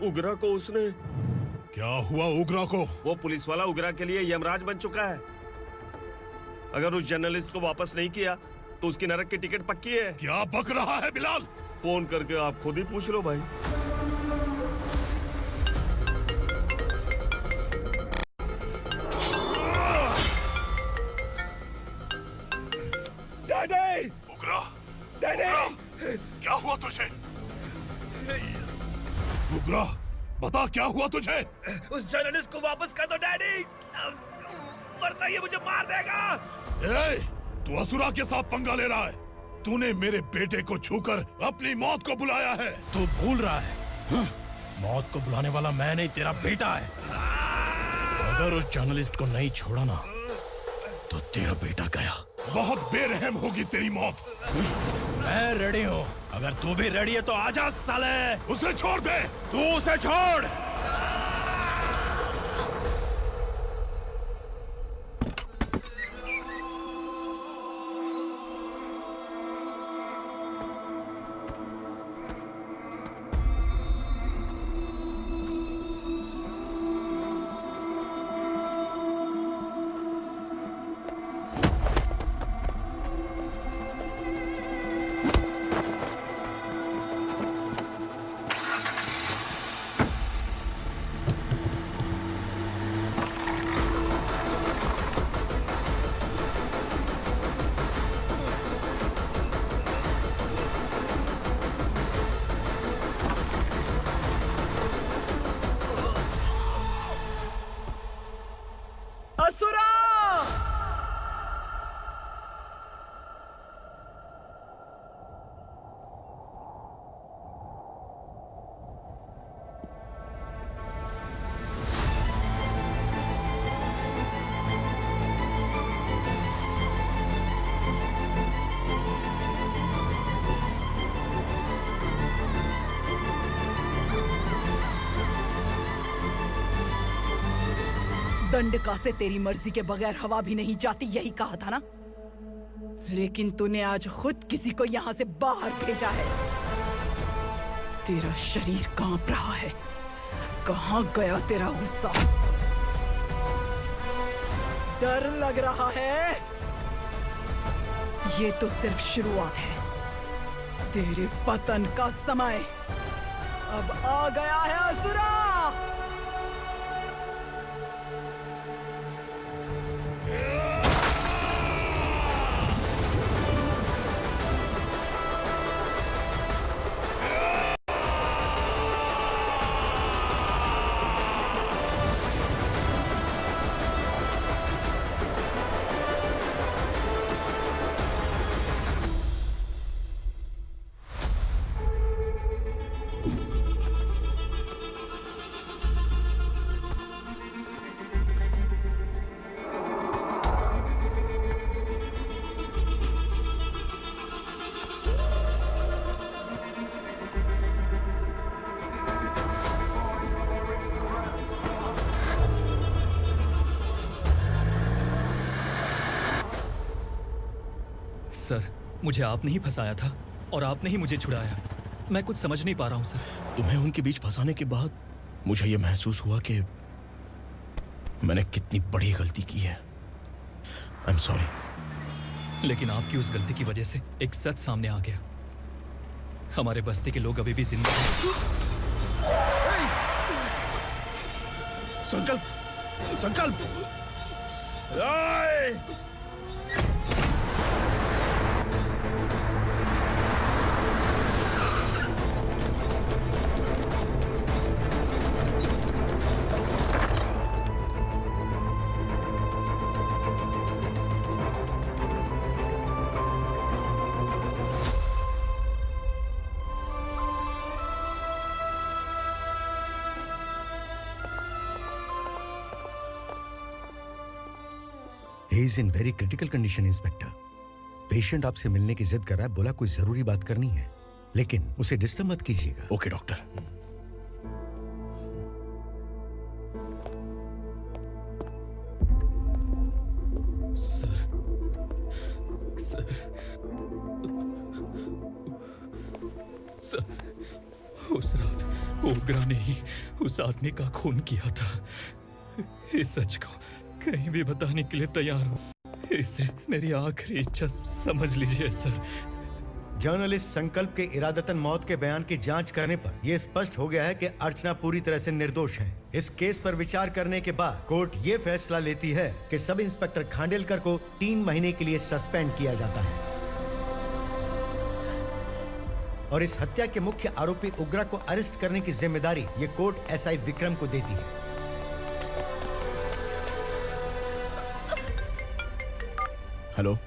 उगरा को उसने क्या हुआ? उगरा को? वो पुलिस वाला उगरा के लिए यमराज बन चुका है। अगर उस जर्नलिस्ट को वापस नहीं किया तो उसकी नरक की टिकट पक्की है। क्या बक रहा है बिलाल? फोन करके आप खुद ही पूछ लो भाई। डैडी! उगरा! डैडी! क्या हुआ तुझे? उग्रा, बता क्या हुआ तुझे? उस जर्नलिस्ट को वापस कर दो डैडी, वरना ये मुझे मार देगा। ए, तू असुरा के साथ पंगा ले रहा है। तूने मेरे बेटे को छूकर अपनी मौत को बुलाया है। तू भूल रहा है, हाँ? मौत को बुलाने वाला मैं नहीं, तेरा बेटा है। अगर उस जर्नलिस्ट को नहीं छोड़ा ना, तो तेरा बेटा गया। बहुत बेरहम होगी तेरी मौत। मैं रेडी हूँ, अगर तू भी रेडी है तो आजा साले। उसे छोड़ दे। तू उसे छोड़। असुरा! दंडका से तेरी मर्जी के बगैर हवा भी नहीं जाती, यही कहा था ना? लेकिन तूने आज खुद किसी को यहाँ से बाहर भेजा है। तेरा शरीर कांप रहा है। कहाँ गया तेरा गुस्सा? डर लग रहा है? ये तो सिर्फ शुरुआत है। तेरे पतन का समय अब आ गया है असुरा। सर, मुझे आपने ही फंसाया था और आपने ही मुझे छुड़ाया। मैं कुछ समझ नहीं पा रहा हूँ सर। तुम्हें उनके बीच फंसाने के बाद मुझे यह महसूस हुआ कि मैंने कितनी बड़ी गलती की है। I am sorry. लेकिन आपकी उस गलती की वजह से एक सच सामने आ गया। हमारे बस्ती के लोग अभी भी जिंदा हैं। संकल्प, संकल्प! He is in very critical condition, inspector. Patient आपसे मिलने की जिद कर रहा है, बोला कोई जरूरी बात करनी है, लेकिन उसे डिस्टर्ब मत कीजिएगा। Okay doctor. Sir, sir, sir, उस रात ओग्रा ने ही उस आदमी का खून किया था। इस सच को कहीं भी बताने के लिए तैयार हूँ। इसे मेरी आखिरी इच्छा समझ लीजिए सर। जर्नलिस्ट संकल्प के इरादतन मौत के बयान की जांच करने पर यह स्पष्ट हो गया है कि अर्चना पूरी तरह से निर्दोष है। इस केस पर विचार करने के बाद कोर्ट ये फैसला लेती है कि सब इंस्पेक्टर खांडेलकर को 3 महीने के लिए सस्पेंड किया जाता है। और इस हत्या के मुख्य आरोपी उग्रा को अरेस्ट करने की जिम्मेदारी ये कोर्ट एसआई विक्रम को देती है। हेलो,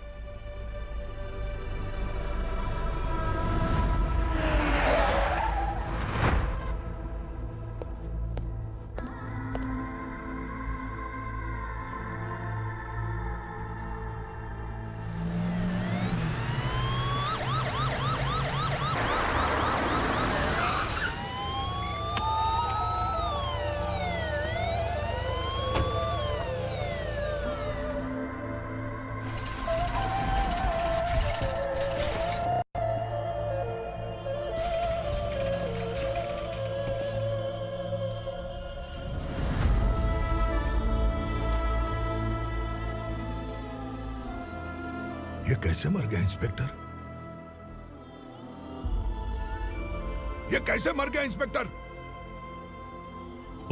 ये कैसे मर गया इंस्पेक्टर? ये कैसे मर गया इंस्पेक्टर?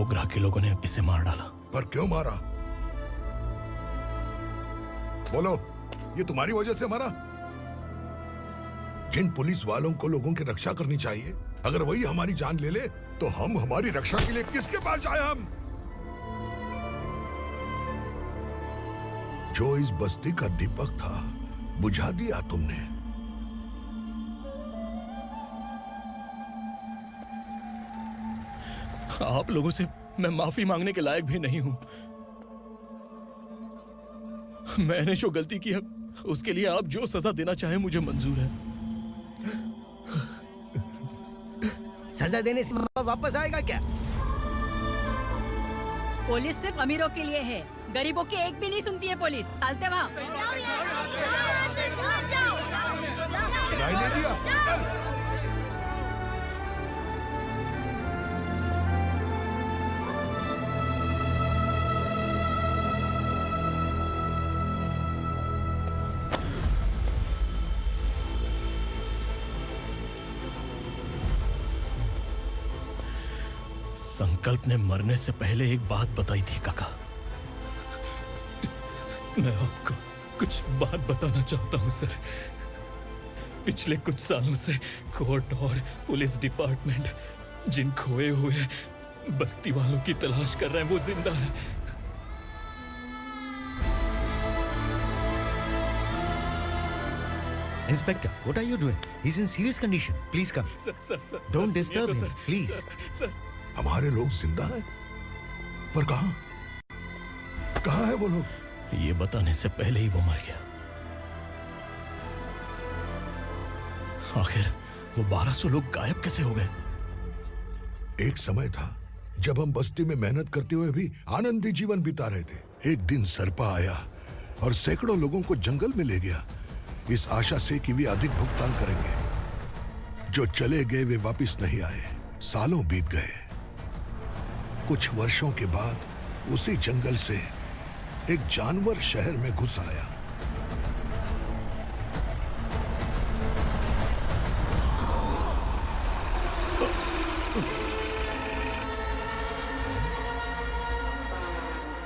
उग्रा के लोगों ने इसे मार डाला। पर क्यों मारा? बोलो, ये तुम्हारी वजह से मरा? जिन पुलिस वालों को लोगों की रक्षा करनी चाहिए, अगर वही हमारी जान ले ले तो हम हमारी रक्षा के लिए किसके पास जाए? हम जो इस बस्ती का दीपक था, बुझा दिया तुमने। आप लोगों से मैं माफी मांगने के लायक भी नहीं हूं। मैंने जो गलती की है उसके लिए आप जो सजा देना चाहें मुझे मंजूर है। सजा देने से वापस आएगा क्या? पुलिस सिर्फ अमीरों के लिए है, गरीबों की एक भी नहीं सुनती है पुलिस। चलते वहाँ। सुनाई नहीं दिया? संकल्प ने मरने से पहले एक बात बताई थी काका। मैं आपको कुछ बात बताना चाहता हूं सर। पिछले कुछ सालों से कोर्ट और पुलिस डिपार्टमेंट जिन खोए हुए बस्ती वालों की तलाश कर रहे हैं वो जिंदा है। Inspector, what are you doing? He's in serious condition. Please come. Don't disturb him, please. हमारे लोग जिंदा हैं? पर कहां? कहां है वो लोग? ये बताने से पहले ही वो मर गया। आखिर वो 1200 लोग गायब कैसे हो गए? एक समय था जब हम बस्ती में मेहनत करते हुए भी आनंदी जीवन बिता रहे थे। एक दिन सरपा आया और सैकड़ों लोगों को जंगल में ले गया, इस आशा से कि वे अधिक भुगतान करेंगे। जो चले गए वे वापस नहीं आए। सालों बीत गए। कुछ वर्षों के बाद उसी जंगल से एक जानवर शहर में घुस आया।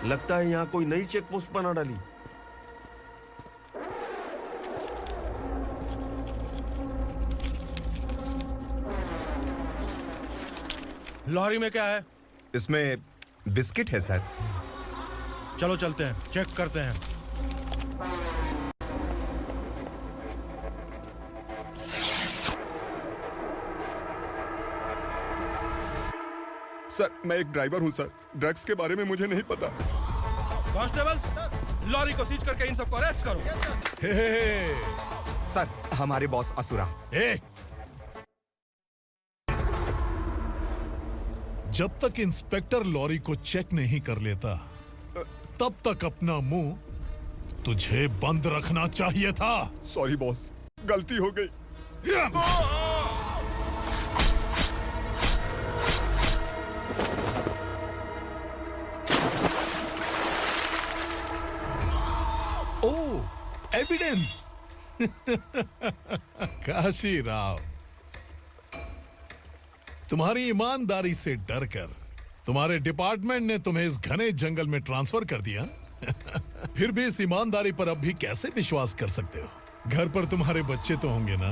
लगता है यहाँ कोई नई चेक पोस्ट बना डाली। लॉरी में क्या है? इसमें बिस्किट है सर। चलो चलते हैं, चेक करते हैं। सर, मैं एक ड्राइवर हूं सर। ड्रग्स के बारे में मुझे नहीं पता। कांस्टेबल, लॉरी को सीज करके इन सबको अरेस्ट करो। सर, हमारे बॉस असुरा। जब तक इंस्पेक्टर लॉरी को चेक नहीं कर लेता तब तक अपना मुंह तुझे बंद रखना चाहिए था। सॉरी बॉस, गलती हो गई। ओह, एविडेंस। काशी राव, तुम्हारी ईमानदारी से डरकर तुम्हारे डिपार्टमेंट ने तुम्हें इस घने जंगल में ट्रांसफर कर दिया। फिर भी इस ईमानदारी पर अब भी कैसे विश्वास कर सकते हो? घर पर तुम्हारे बच्चे तो होंगे ना?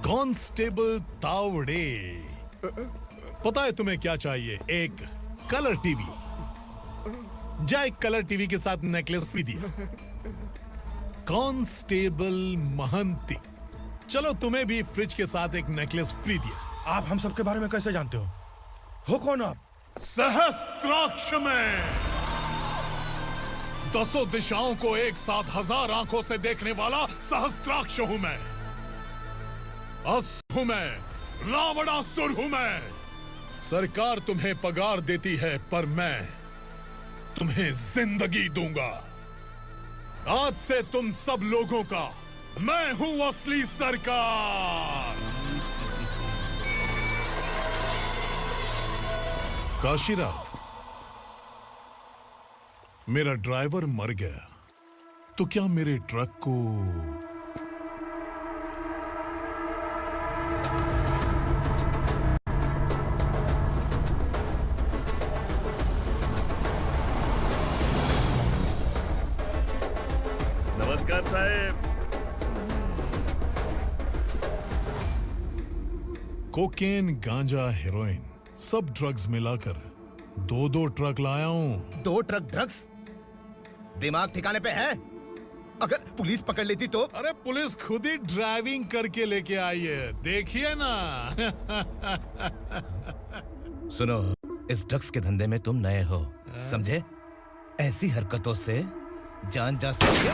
कांस्टेबल तावड़े, पता है तुम्हें क्या चाहिए? एक कलर टीवी। जा एक कलर टीवी के साथ नेकलेस फ्री दिया। कांस्टेबल महंती, चलो तुम्हें भी फ्रिज के साथ एक नेकलेस फ्री दिया। आप हम सबके बारे में कैसे जानते हो कौन आप? सहस्त्राक्ष में 10 दिशाओं को एक साथ 1000 आंखों से देखने वाला सहस्त्राक्ष हूं मैं। असुर हूं मैं, रावणासुर हूं मैं। सरकार तुम्हें पगार देती है पर मैं तुम्हें जिंदगी दूंगा। आज से तुम सब लोगों का मैं हूं असली सरकार। काशीराव, मेरा ड्राइवर मर गया तो क्या मेरे ट्रक को नमस्कार साहब। कोकेन, गांजा, हेरोइन, सब ड्रग्स मिलाकर 2 ट्रक लाया हूं। 2 ट्रक ड्रग्स? दिमाग ठिकाने पे है? अगर पुलिस पकड़ लेती तो? अरे पुलिस खुद ही ड्राइविंग करके लेके आई है, देखिए ना। सुनो, इस ड्रग्स के धंधे में तुम नए हो, समझे? ऐसी हरकतों से जान जा सकती है।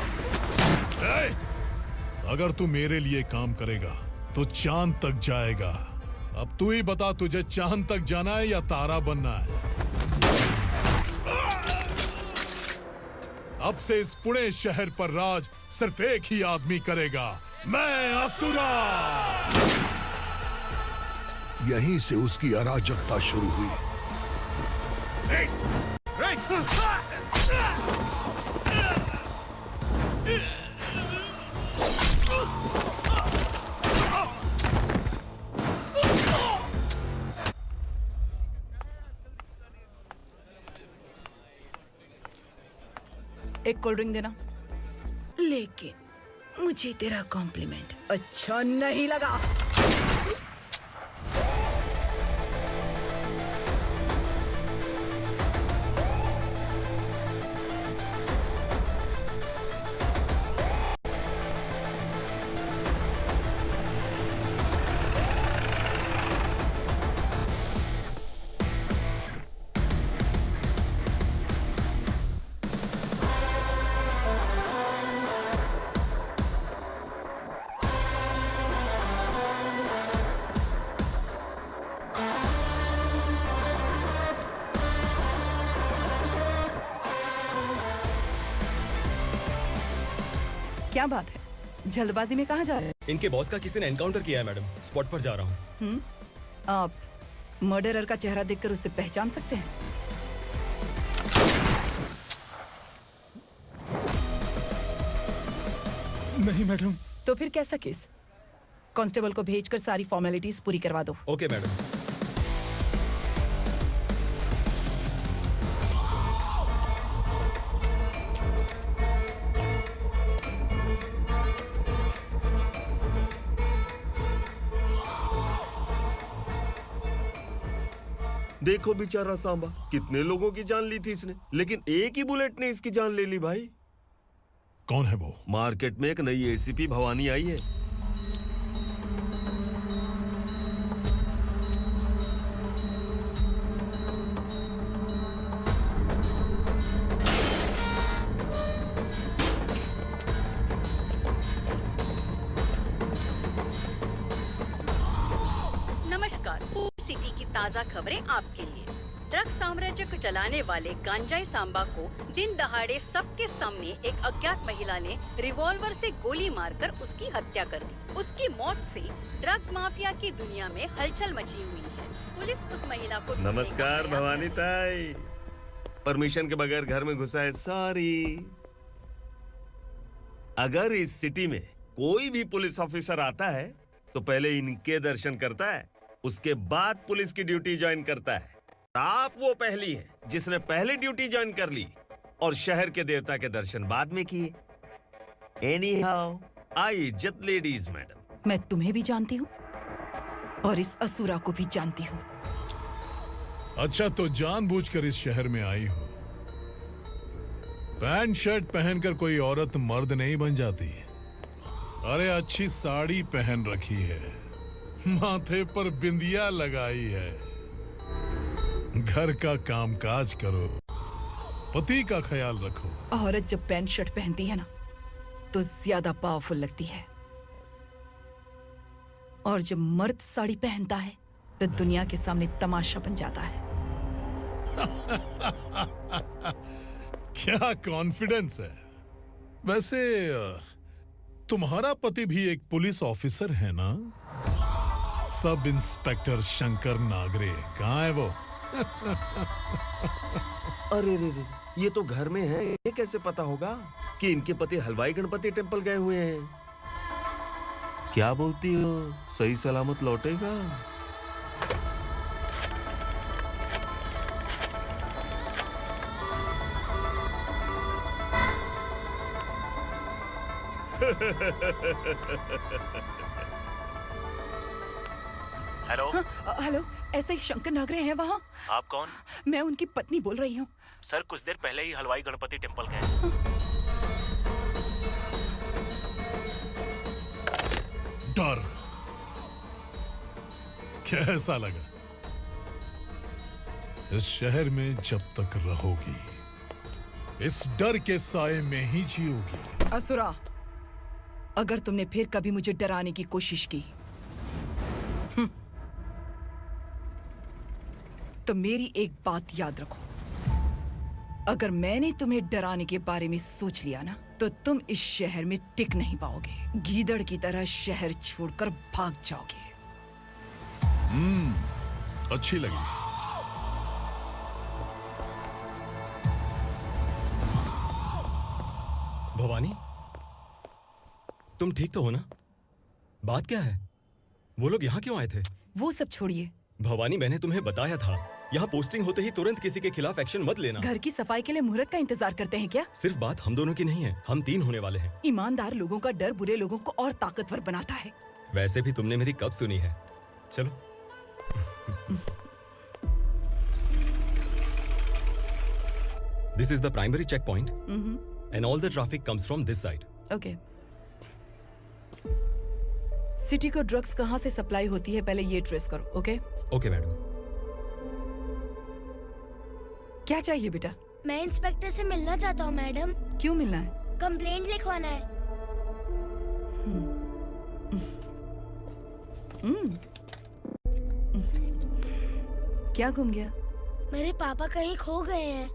अगर तू मेरे लिए काम करेगा तो चांद तक जाएगा। अब तू ही बता, तुझे चांद तक जाना है या तारा बनना है? अब से इस पुणे शहर पर राज सिर्फ एक ही आदमी करेगा, मैं असुरा। यहीं से उसकी अराजकता शुरू हुई। एक कोल्ड ड्रिंक देना। लेकिन मुझे तेरा कॉम्प्लीमेंट अच्छा नहीं लगा। क्या बात है, जल्दबाजी में कहाँ जा रहे हैं? इनके बॉस का किसी ने एनकाउंटर किया है मैडम, स्पॉट पर जा रहा हूँ। आप मर्डरर का चेहरा देखकर उसे पहचान सकते हैं? नहीं मैडम। तो फिर कैसा केस? कांस्टेबल को भेजकर सारी फॉर्मेलिटीज पूरी करवा दो। Okay madam. देखो बेचारा सांबा, कितने लोगों की जान ली थी इसने, लेकिन एक ही बुलेट ने इसकी जान ले ली भाई। कौन है वो? मार्केट में एक नई एसीपी भवानी आई है। नमस्कार, सिटी की ताज़ा खबरें आपके लिए। ड्रग साम्राज्य को चलाने वाले गांजाई सांबा को दिन दहाड़े सबके सामने एक अज्ञात महिला ने रिवॉल्वर से गोली मारकर उसकी हत्या कर दी। उसकी मौत से ड्रग्स माफिया की दुनिया में हलचल मची हुई है। पुलिस उस महिला को नमस्कार भवानी ताई, परमिशन के बगैर घर में घुसा है, सॉरी। अगर इस सिटी में कोई भी पुलिस ऑफिसर आता है तो पहले इनके दर्शन करता है, उसके बाद पुलिस की ड्यूटी ज्वाइन करता है। आप वो पहली हैं जिसने पहले ड्यूटी ज्वाइन कर ली और शहर के देवता के दर्शन बाद में किए। एनीहाउ, आई इज्जत लेडीज मैडम। मैं तुम्हें भी जानती हूँ। और इस असुरा को भी जानती हूँ। अच्छा, तो जानबूझकर इस शहर में आई हो। पैंट शर्ट पहनकर कोई औरत मर्द नहीं बन जाती। अरे अच्छी साड़ी पहन रखी है, माथे पर बिंदिया लगाई है, घर का कामकाज करो, पति का ख्याल रखो। औरत जब पैंट शर्ट पहनती है ना तो ज्यादा पावरफुल लगती है, और जब मर्द साड़ी पहनता है तो दुनिया के सामने तमाशा बन जाता है। क्या कॉन्फिडेंस है। वैसे तुम्हारा पति भी एक पुलिस ऑफिसर है ना? सब इंस्पेक्टर शंकर नागरे, कहाँ है वो? अरे रे रे, ये तो घर में है। ये कैसे पता होगा कि इनके पति हलवाई गणपति टेम्पल गए हुए हैं? क्या बोलती हो, सही सलामत लौटेगा? हेलो। हेलो, ऐसे ही शंकर नागरे हैं वहाँ? आप कौन? मैं उनकी पत्नी बोल रही हूँ। सर कुछ देर पहले ही हलवाई गणपति टेम्पल गए। डर कैसा लगा? इस शहर में जब तक रहोगी इस डर के साए में ही जियोगी। असुरा, अगर तुमने फिर कभी मुझे डराने की कोशिश की तो मेरी एक बात याद रखो, अगर मैंने तुम्हें डराने के बारे में सोच लिया ना तो तुम इस शहर में टिक नहीं पाओगे। गीदड़ की तरह शहर छोड़कर भाग जाओगे। अच्छी लगी। भवानी, तुम ठीक तो हो ना? बात क्या है? वो लोग यहाँ क्यों आए थे? वो सब छोड़िए। भवानी, मैंने तुम्हें बताया था, यहाँ पोस्टिंग होते ही तुरंत किसी के खिलाफ एक्शन मत लेना। घर की सफाई के लिए मुहूर्त का इंतजार करते हैं क्या? सिर्फ बात हम दोनों की नहीं है, हम 3 होने वाले हैं। ईमानदार लोगों का डर बुरे लोगों को और ताकतवर बनाता है। वैसे भी तुमने मेरी कब सुनी है। चलो। This is the primary checkpoint, and all the traffic comes from this side. Okay. City को ड्रग्स कहाँ से सप्लाई होती है पहले ये ट्रेस करो, ओके? Okay madam. क्या चाहिए बेटा? मैं इंस्पेक्टर से मिलना चाहता हूँ मैडम। क्यों मिलना है? कंप्लेंट लिखवाना है। क्या घूम गया? मेरे पापा कहीं खो गए हैं।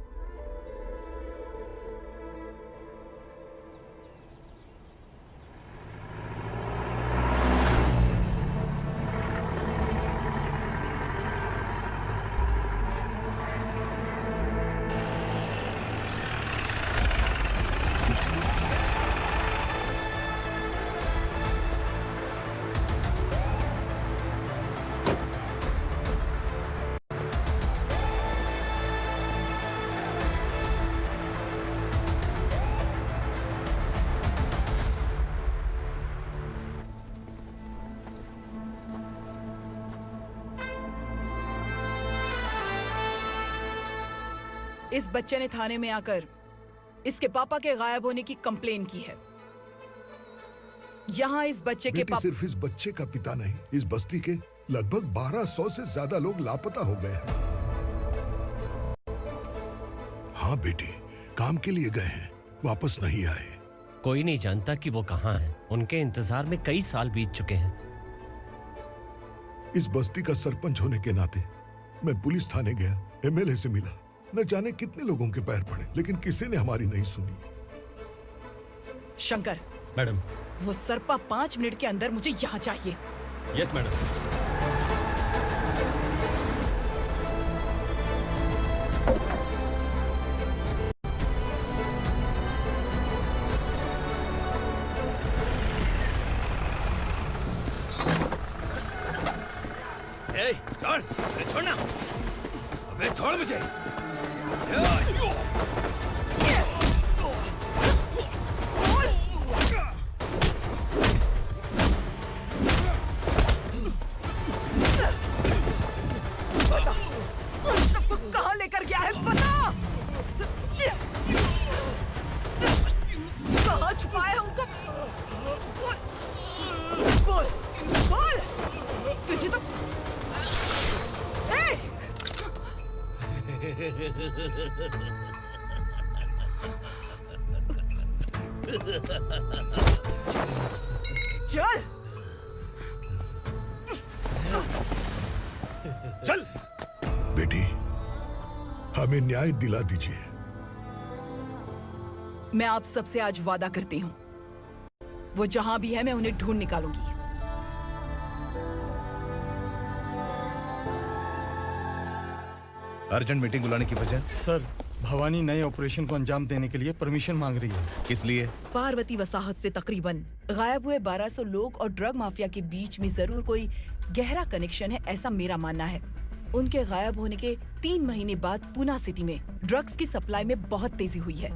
इस बच्चे ने थाने में आकर इसके पापा के गायब होने की कंप्लेन की है। यहाँ इस बच्चे के पापा सिर्फ इस बच्चे का पिता नहीं, इस बस्ती के लगभग 1200 से ज्यादा लोग लापता हो गए हैं। हाँ बेटी, काम के लिए गए हैं, वापस नहीं आए। कोई नहीं जानता कि वो कहाँ हैं। उनके इंतजार में कई साल बीत चुके हैं। इस बस्ती का सरपंच होने के नाते मैं पुलिस थाने गया, एमएलए से मिला, न जाने कितने लोगों के पैर पड़े, लेकिन किसी ने हमारी नहीं सुनी। शंकर। मैडम। वो सरपा 5 मिनट के अंदर मुझे यहाँ चाहिए। Yes madam. छोड़, छोड़ना, अबे छोड़ मुझे। चल चल बेटी, हमें न्याय दिला दीजिए। मैं आप सबसे आज वादा करती हूँ, वो जहां भी है मैं उन्हें ढूंढ निकालूंगी। अर्जेंट मीटिंग बुलाने की वजह? सर, भवानी नए ऑपरेशन को अंजाम देने के लिए परमिशन मांग रही है। किस लिए? पार्वती वसाहत से तकरीबन गायब हुए 1200 लोग और ड्रग माफिया के बीच में जरूर कोई गहरा कनेक्शन है, ऐसा मेरा मानना है। उनके गायब होने के 3 महीने बाद पूना सिटी में ड्रग्स की सप्लाई में बहुत तेजी हुई है।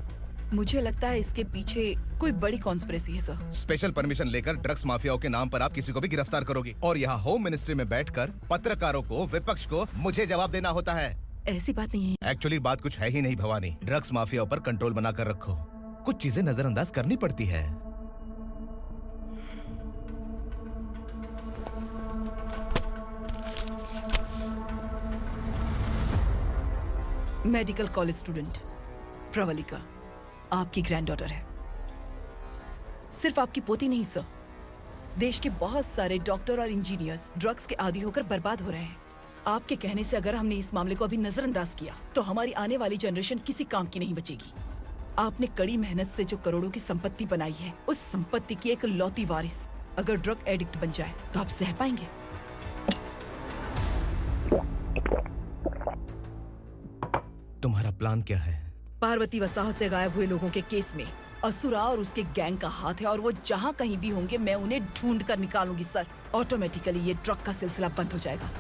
मुझे लगता है इसके पीछे कोई बड़ी कॉन्स्पिरेसी है सर। स्पेशल परमिशन लेकर ड्रग्स माफियाओं के नाम पर आप किसी को भी गिरफ्तार करोगी और यहाँ होम मिनिस्ट्री में बैठकर पत्रकारों को, विपक्ष को मुझे जवाब देना होता है। ऐसी बात नहीं है। एक्चुअली बात कुछ है ही नहीं भवानी। ड्रग्स माफियाओं पर कंट्रोल बनाकर रखो। कुछ चीजें नजरअंदाज करनी पड़ती है। मेडिकल कॉलेज स्टूडेंट प्रवलिका आपकी ग्रैंडडॉटर है। सिर्फ आपकी पोती नहीं सर, देश के बहुत सारे डॉक्टर और इंजीनियर्स ड्रग्स के आदी होकर बर्बाद हो रहे हैं। आपके कहने से अगर हमने इस मामले को अभी नजरअंदाज किया तो हमारी आने वाली जनरेशन किसी काम की नहीं बचेगी। आपने कड़ी मेहनत से जो करोड़ों की संपत्ति बनाई है, उस संपत्ति की एक लौती वारिस अगर ड्रग एडिक्ट बन जाए तो आप सह पाएंगे? तुम्हारा प्लान क्या है? पार्वती वसाहत से गायब हुए लोगों के केस में असुरा और उसके गैंग का हाथ है और वो जहाँ कहीं भी होंगे मैं उन्हें ढूंढ कर निकालूंगी सर। ऑटोमेटिकली ये ड्रग का सिलसिला बंद हो जाएगा।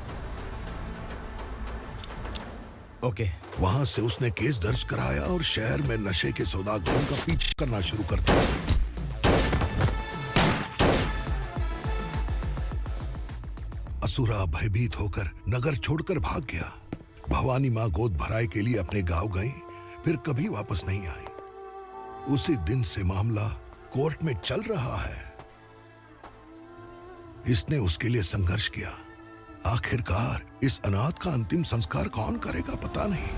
ओके। वहाँ से उसने केस दर्ज कराया और शहर में नशे के सौदागरों का पीछा करना शुरू कर दिया। असुरा भयभीत होकर नगर छोड़कर भाग गया। भवानी माँ गोद भराई के लिए अपने गांव गई, फिर कभी वापस नहीं आई। उसी दिन से मामला कोर्ट में चल रहा है। इसने उसके लिए संघर्ष किया। आखिरकार इस अनाथ का अंतिम संस्कार कौन करेगा पता नहीं।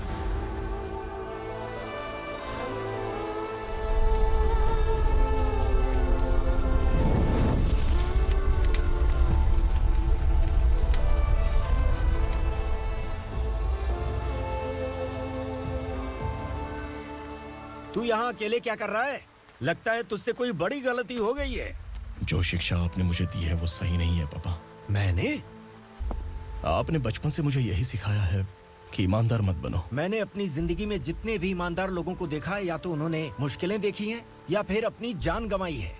तू यहाँ अकेले क्या कर रहा है? लगता है तुझसे कोई बड़ी गलती हो गई है। जो शिक्षा आपने मुझे दी है वो सही नहीं है पापा। मैंने? आपने बचपन से मुझे यही सिखाया है कि ईमानदार मत बनो। मैंने अपनी जिंदगी में जितने भी ईमानदार लोगों को देखा है, या तो उन्होंने मुश्किलें देखी हैं या फिर अपनी जान गंवाई है।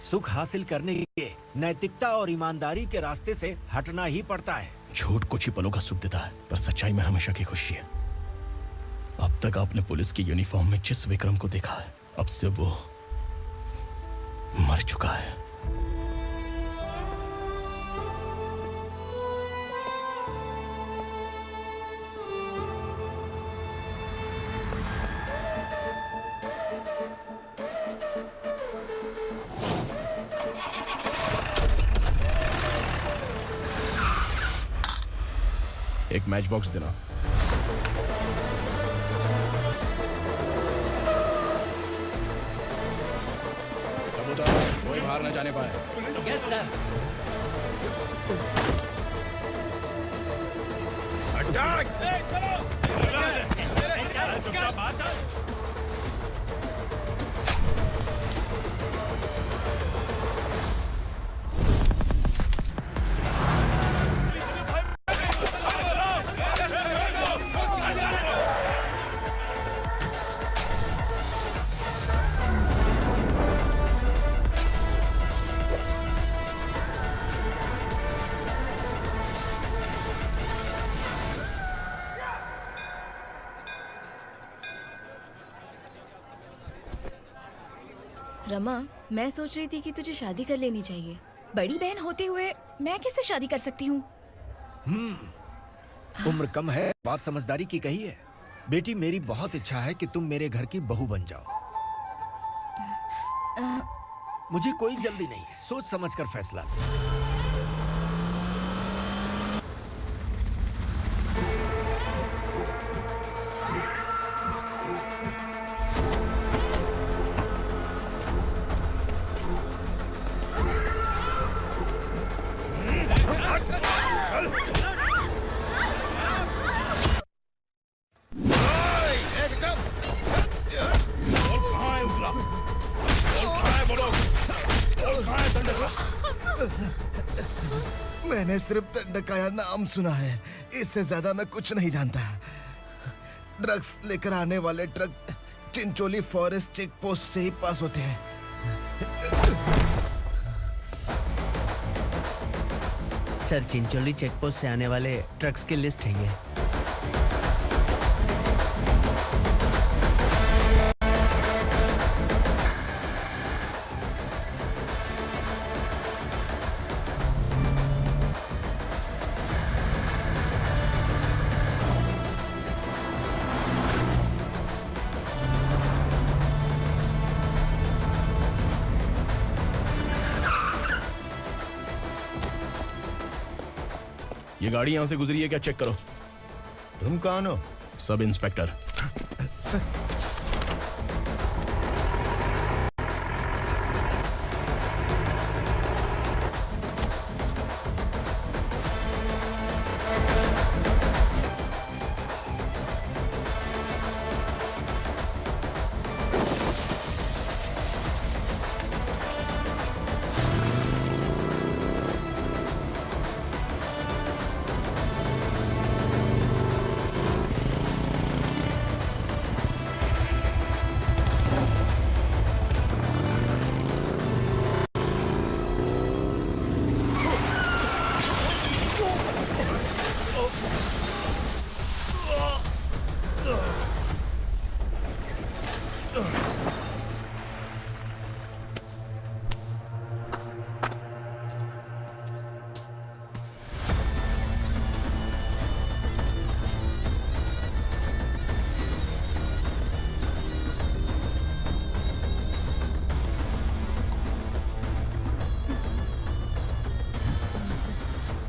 सुख हासिल करने के लिए नैतिकता और ईमानदारी के रास्ते से हटना ही पड़ता है। झूठ कुछ ही पलों का सुख देता है, पर सच्चाई में हमेशा की खुशी है। अब तक आपने पुलिस की यूनिफॉर्म में जिस विक्रम को देखा है, अब से वो मर चुका है। एक मैच बॉक्स देना। कोई बाहर न जाने पाए। Yes sir. अटैक! रमा, मैं सोच रही थी कि तुझे शादी कर लेनी चाहिए। बड़ी बहन होते हुए मैं कैसे शादी कर सकती हूँ? उम्र कम है, बात समझदारी की कही है। बेटी, मेरी बहुत इच्छा है कि तुम मेरे घर की बहू बन जाओ। मुझे कोई जल्दी नहीं है, सोच समझ कर फैसला। मैंने सिर्फ दंडकाया नाम सुना है, इससे ज्यादा मैं कुछ नहीं जानता। ड्रग्स लेकर आने वाले truck Chincholi forest check post से ही पास होते हैं। सर, चिंचोली चेक पोस्ट से आने वाले ट्रक्स की लिस्ट है ये। ये गाड़ी यहां से गुजरी है क्या, चेक करो। तुम कौन हो? Sub inspector.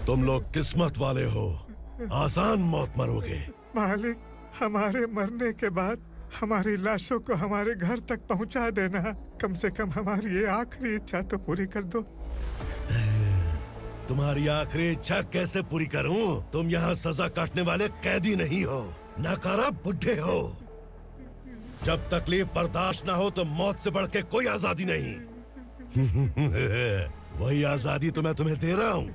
तुम लोग किस्मत वाले हो, आसान मौत मरोगे। मालिक, हमारे मरने के बाद हमारी लाशों को हमारे घर तक पहुंचा देना। कम से कम हमारी ये आखिरी इच्छा तो पूरी कर दो। तुम्हारी आखिरी इच्छा कैसे पूरी करूं? तुम यहाँ सजा काटने वाले कैदी नहीं हो, नकारा बुड्ढे हो। जब तकलीफ बर्दाश्त ना हो तो मौत से बढ़ के कोई आजादी नहीं। वही आजादी तो मैं तुम्हें दे रहा हूँ।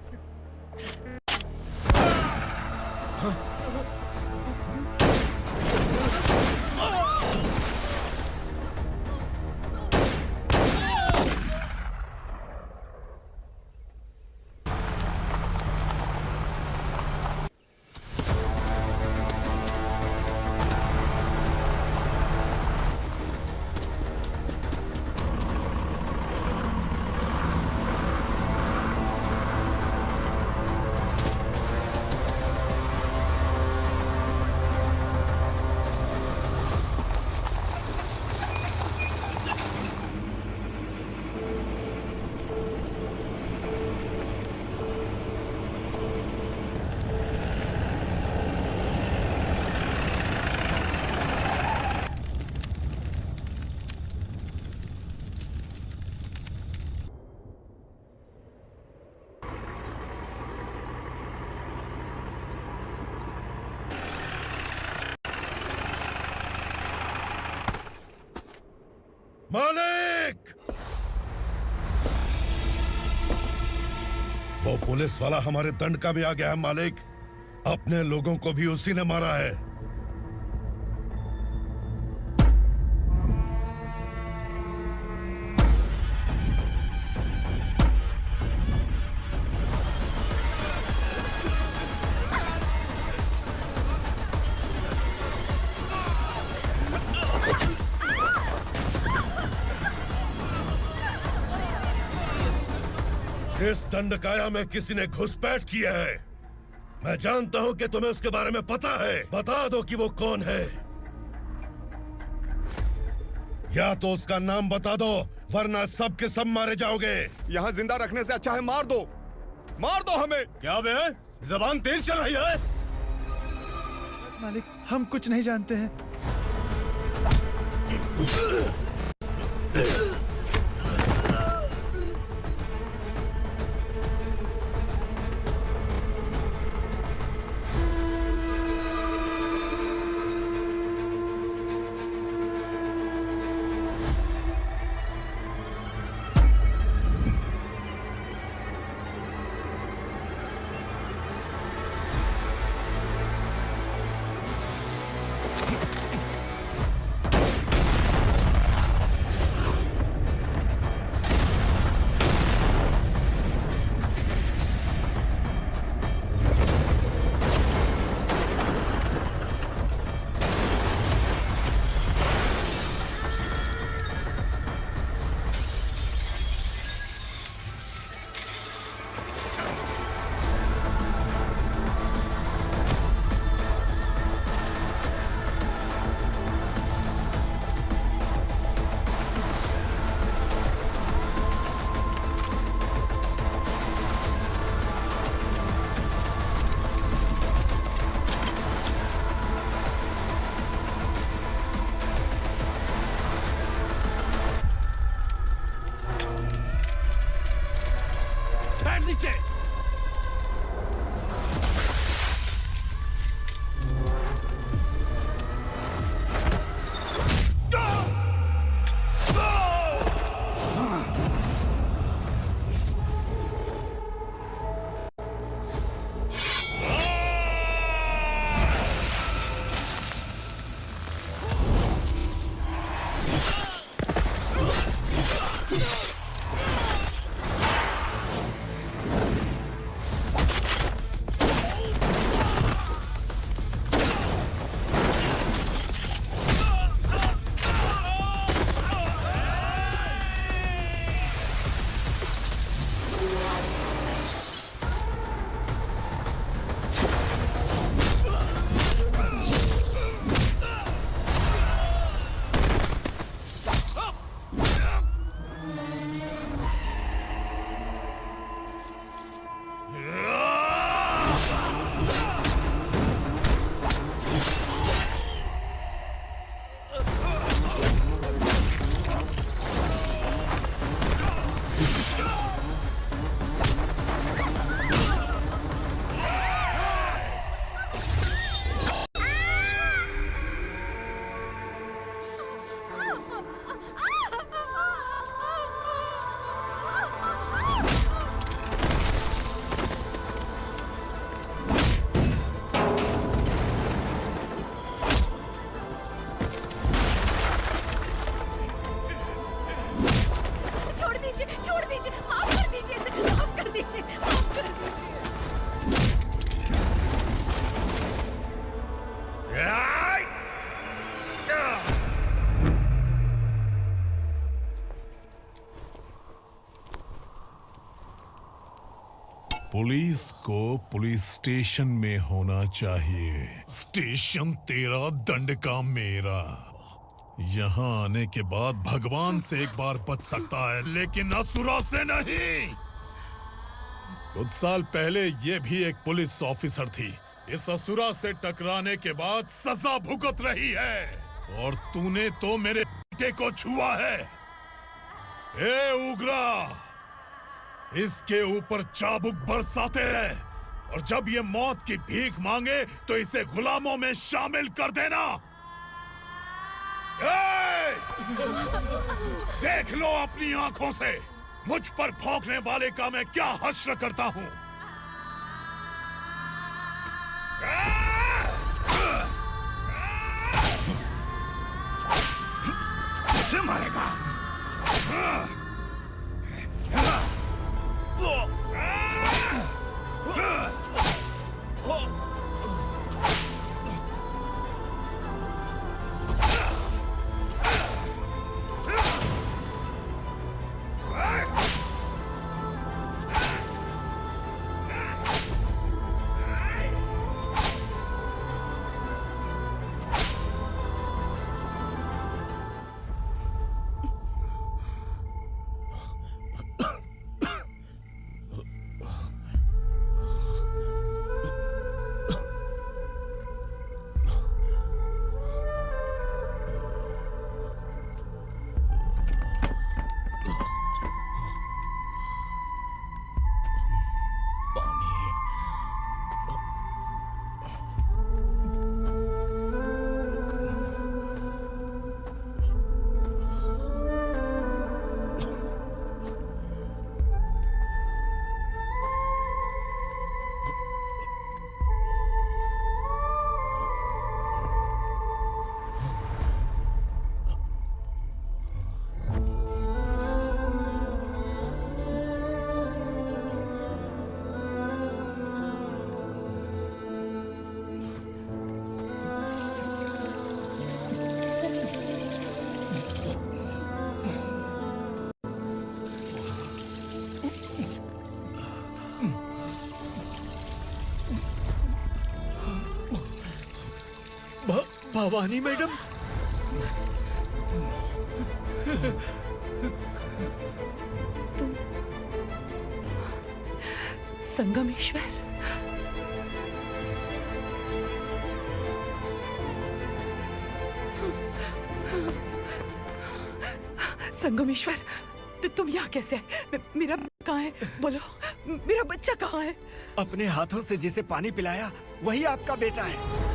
मालिक! वो पुलिस वाला हमारे दंडका में आ गया है मालिक। अपने लोगों को भी उसी ने मारा है। इस दंडकाया में किसी ने घुसपैठ किया है। मैं जानता हूं कि तुम्हें उसके बारे में पता है। बता दो कि वो कौन है। या तो उसका नाम बता दो, वरना सब के सब मारे जाओगे। यहाँ जिंदा रखने से अच्छा है मार दो, मार दो हमें। क्या बे? जबान तेज चल रही है। मालिक, हम कुछ नहीं जानते हैं। नीचे। छोड़ दीजिए, माफ कर दीजिए इसे, माफ कर दीजिए, माफ कर दीजिए। पुलिस को पुलिस स्टेशन में होना चाहिए। स्टेशन तेरा, दंड का मेरा। यहाँ आने के बाद भगवान से एक बार बच सकता है, लेकिन असुरा से नहीं। कुछ साल पहले ये भी एक पुलिस ऑफिसर थी। इस असुरा से टकराने के बाद सजा भुगत रही है, और तूने तो मेरे बेटे को छुआ है। ए उग्रा, इसके ऊपर चाबुक बरसाते रहे, और जब ये मौत की भीख मांगे तो इसे गुलामों में शामिल कर देना। देख लो अपनी आंखों से मुझ पर भौंकने वाले का मैं क्या हश्र करता हूं। मुझे मारेगा। भवानी मैडम, तुम संगमेश्वर? संगमेश्वर, तुम यहाँ कैसे आए? मेरा कहाँ है? बोलो। मेरा बच्चा कहाँ है? अपने हाथों से जिसे पानी पिलाया वही आपका बेटा है।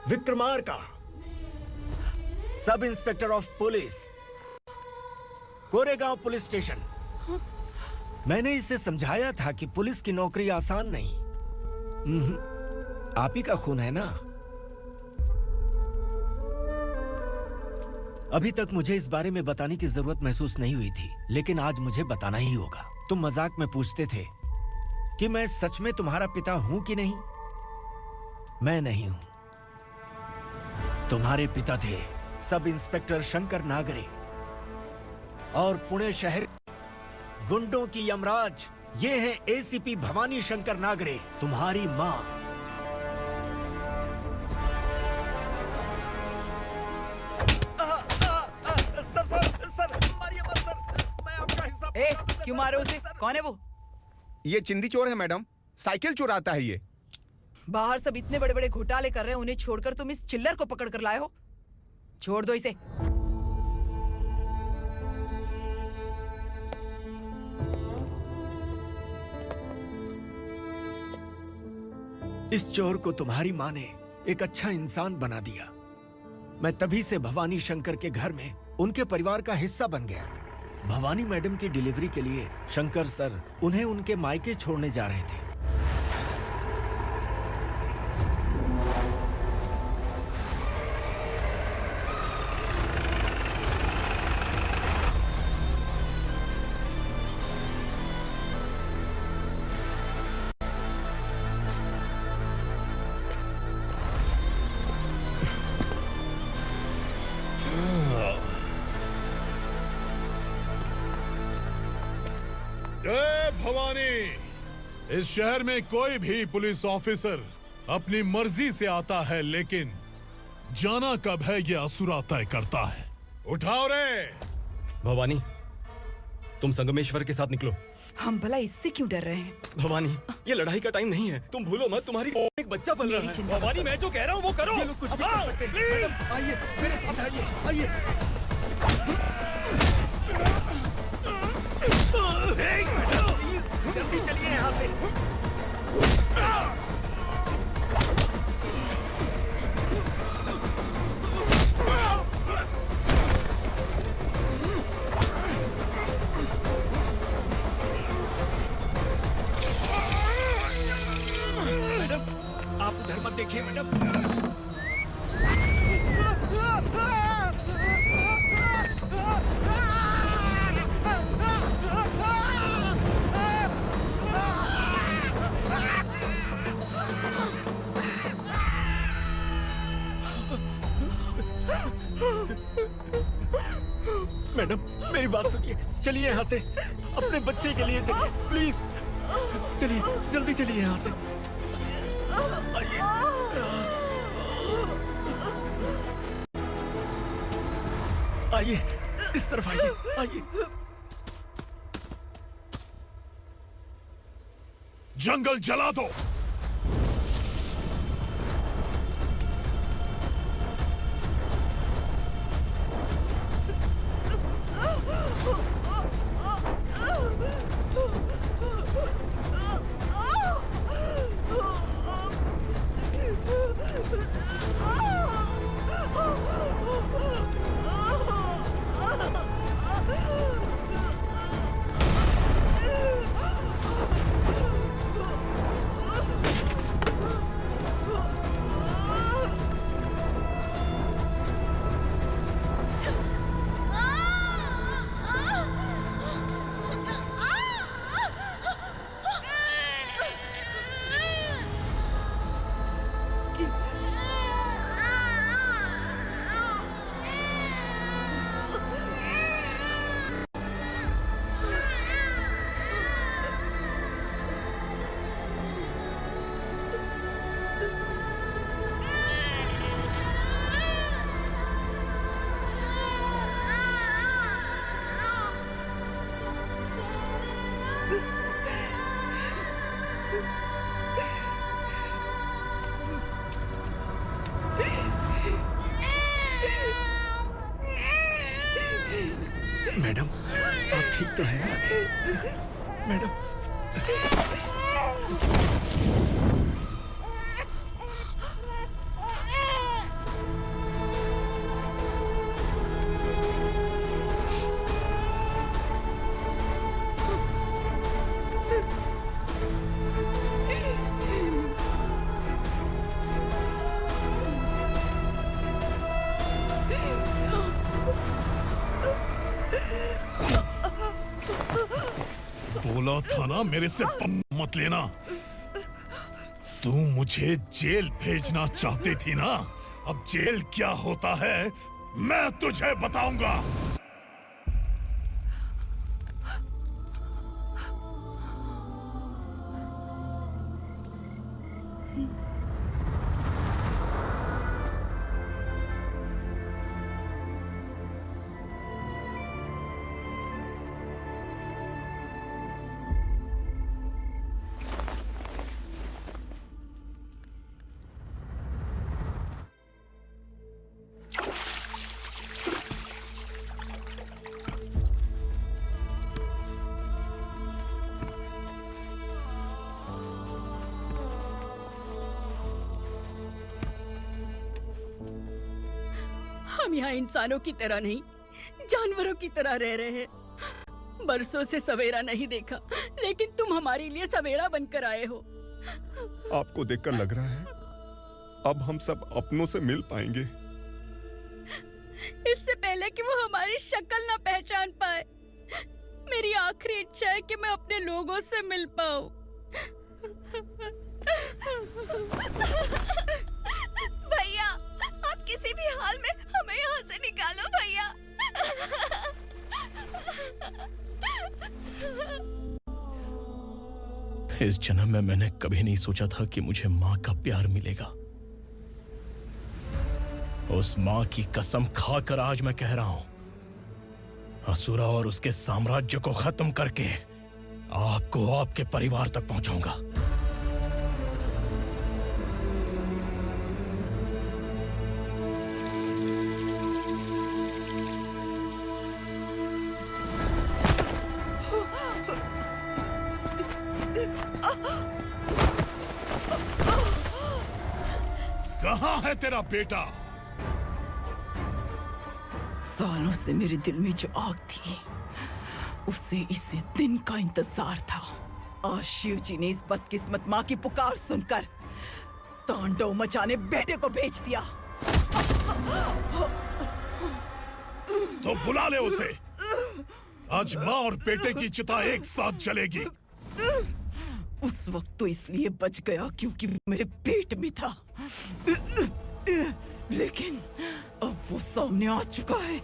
Vikramarka, sub inspector of police, Koregaon police station. मैंने इसे समझाया था कि पुलिस की नौकरी आसान नहीं। आप ही का खून है ना। अभी तक मुझे इस बारे में बताने की जरूरत महसूस नहीं हुई थी, लेकिन आज मुझे बताना ही होगा। तुम मजाक में पूछते थे कि मैं सच में तुम्हारा पिता हूं कि नहीं। मैं नहीं हूं। तुम्हारे पिता थे सब इंस्पेक्टर शंकर नागरे, और पुणे शहर गुंडों की यमराज ये है एसीपी भवानी शंकर नागरे, तुम्हारी मां। सर, मारिए मत सर, मैं आपका हिस्सा। क्यों मारे उसे? कौन है वो? ये चिंदी चोर है मैडम, साइकिल चुराता है ये। बाहर सब इतने बड़े बड़े घोटाले कर रहे हैं, उन्हें छोड़कर तुम इस चिल्लर को पकड़ कर लाए हो। छोड़ दो इसे। इस चोर को तुम्हारी माँ ने एक अच्छा इंसान बना दिया। मैं तभी से भवानी शंकर के घर में उनके परिवार का हिस्सा बन गया। भवानी मैडम की डिलीवरी के लिए शंकर सर उन्हें उनके मायके छोड़ने जा रहे थे। जय भवानी। इस शहर में कोई भी पुलिस ऑफिसर अपनी मर्जी से आता है, लेकिन जाना कब है ये असुरा तय करता है। उठाओ रे। भवानी, तुम संगमेश्वर के साथ निकलो। हम भला इससे क्यों डर रहे हैं? भवानी, ये लड़ाई का टाइम नहीं है। तुम भूलो मत, तुम्हारी एक बच्चा पल रहा है। भवानी, मैं जो कह रहा हूँ वो करो। ये लोग कुछ भी कर सकते हैं। आइए मेरे साथ आइए, आइए। जल्दी चलिए यहाँ से। मैडम, आप उधर मत देखिए मैडम। मैडम, मेरी बात सुनिए। चलिए यहाँ से, अपने बच्चे के लिए चलिए प्लीज। चलिए, जल्दी चलिए यहाँ से। आइए, इस तरफ आइए, आइए। जंगल जला दो। मैडम आप ठीक तो है ना मैडम? बोला था ना मेरे से मत लेना। तू मुझे जेल भेजना चाहती थी ना, अब जेल क्या होता है मैं तुझे बताऊंगा। हम यहाँ इंसानों की तरह नहीं, जानवरों की तरह रह रहे हैं। बरसों से सवेरा नहीं देखा, लेकिन तुम हमारे लिए सवेरा बनकर आए हो। आपको देखकर लग रहा है अब हम सब अपनों से मिल पाएंगे। इससे पहले कि वो हमारी शक्ल ना पहचान पाए, मेरी आखिरी इच्छा है कि मैं अपने लोगों से मिल पाऊं। भैया, आप किसी भी हाल में हमें यहाँ से निकालो भैया। इस जन्म में मैंने कभी नहीं सोचा था कि मुझे माँ का प्यार मिलेगा। उस माँ की कसम खाकर आज मैं कह रहा हूं, असुरा और उसके साम्राज्य को खत्म करके आपको आपके परिवार तक पहुंचाऊंगा। कहाँ है तेरा बेटा? सालों से मेरे दिल में जो आग थी, उसे इसी दिन का इंतजार था। आज शिव जी ने इस बदकिस्मत माँ की पुकार सुनकर तांडव मचाने बेटे को भेज दिया। तो बुला ले उसे। आज माँ और बेटे की चिता एक साथ जलेगी। उस वक्त तो इसलिए बच गया क्योंकि वो मेरे पेट में था, लेकिन अब वो सामने आ चुका है।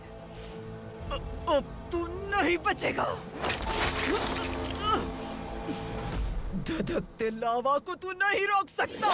अब तू नहीं बचेगा। धधकते लावा को तू नहीं रोक सकता।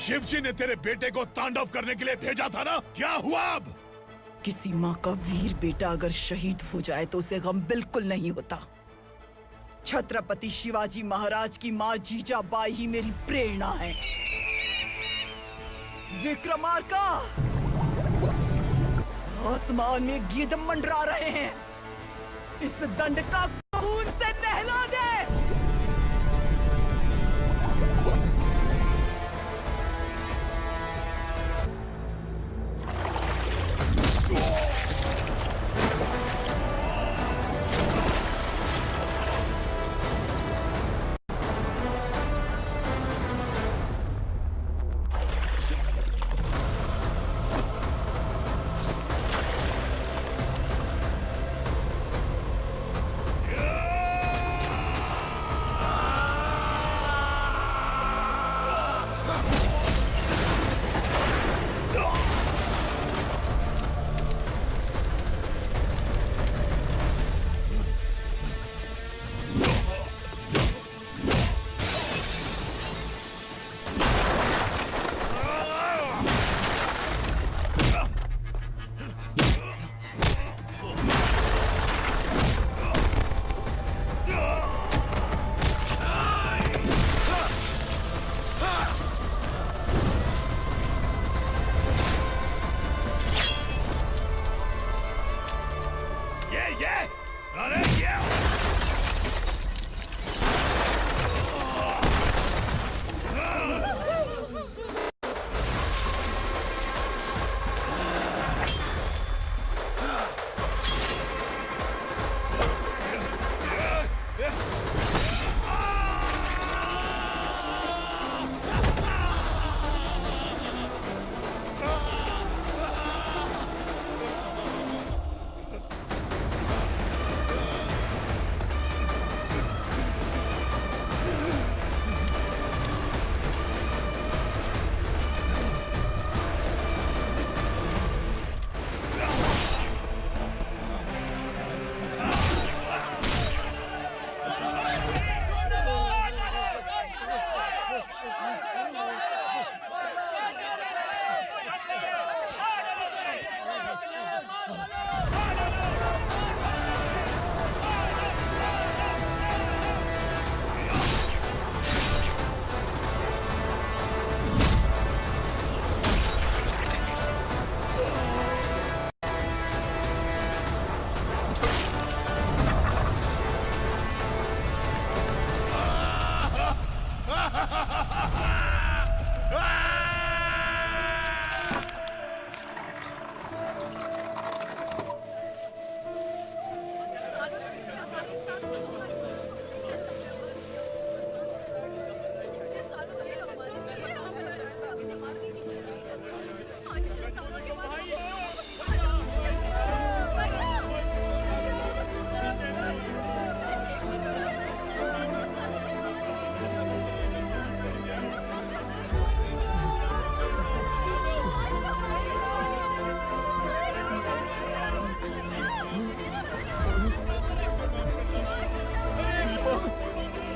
शिवजी ने तेरे बेटे को तांडव करने के लिए भेजा था ना, क्या हुआ अब? किसी माँ का वीर बेटा अगर शहीद हो जाए तो उसे गम बिल्कुल नहीं होता। छत्रपति शिवाजी महाराज की माँ जीजाबाई ही मेरी प्रेरणा है। विक्रमार्का, आसमान में गीत मंडरा रहे हैं, इस दंड का खून से नहला दे।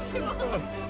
शिवा।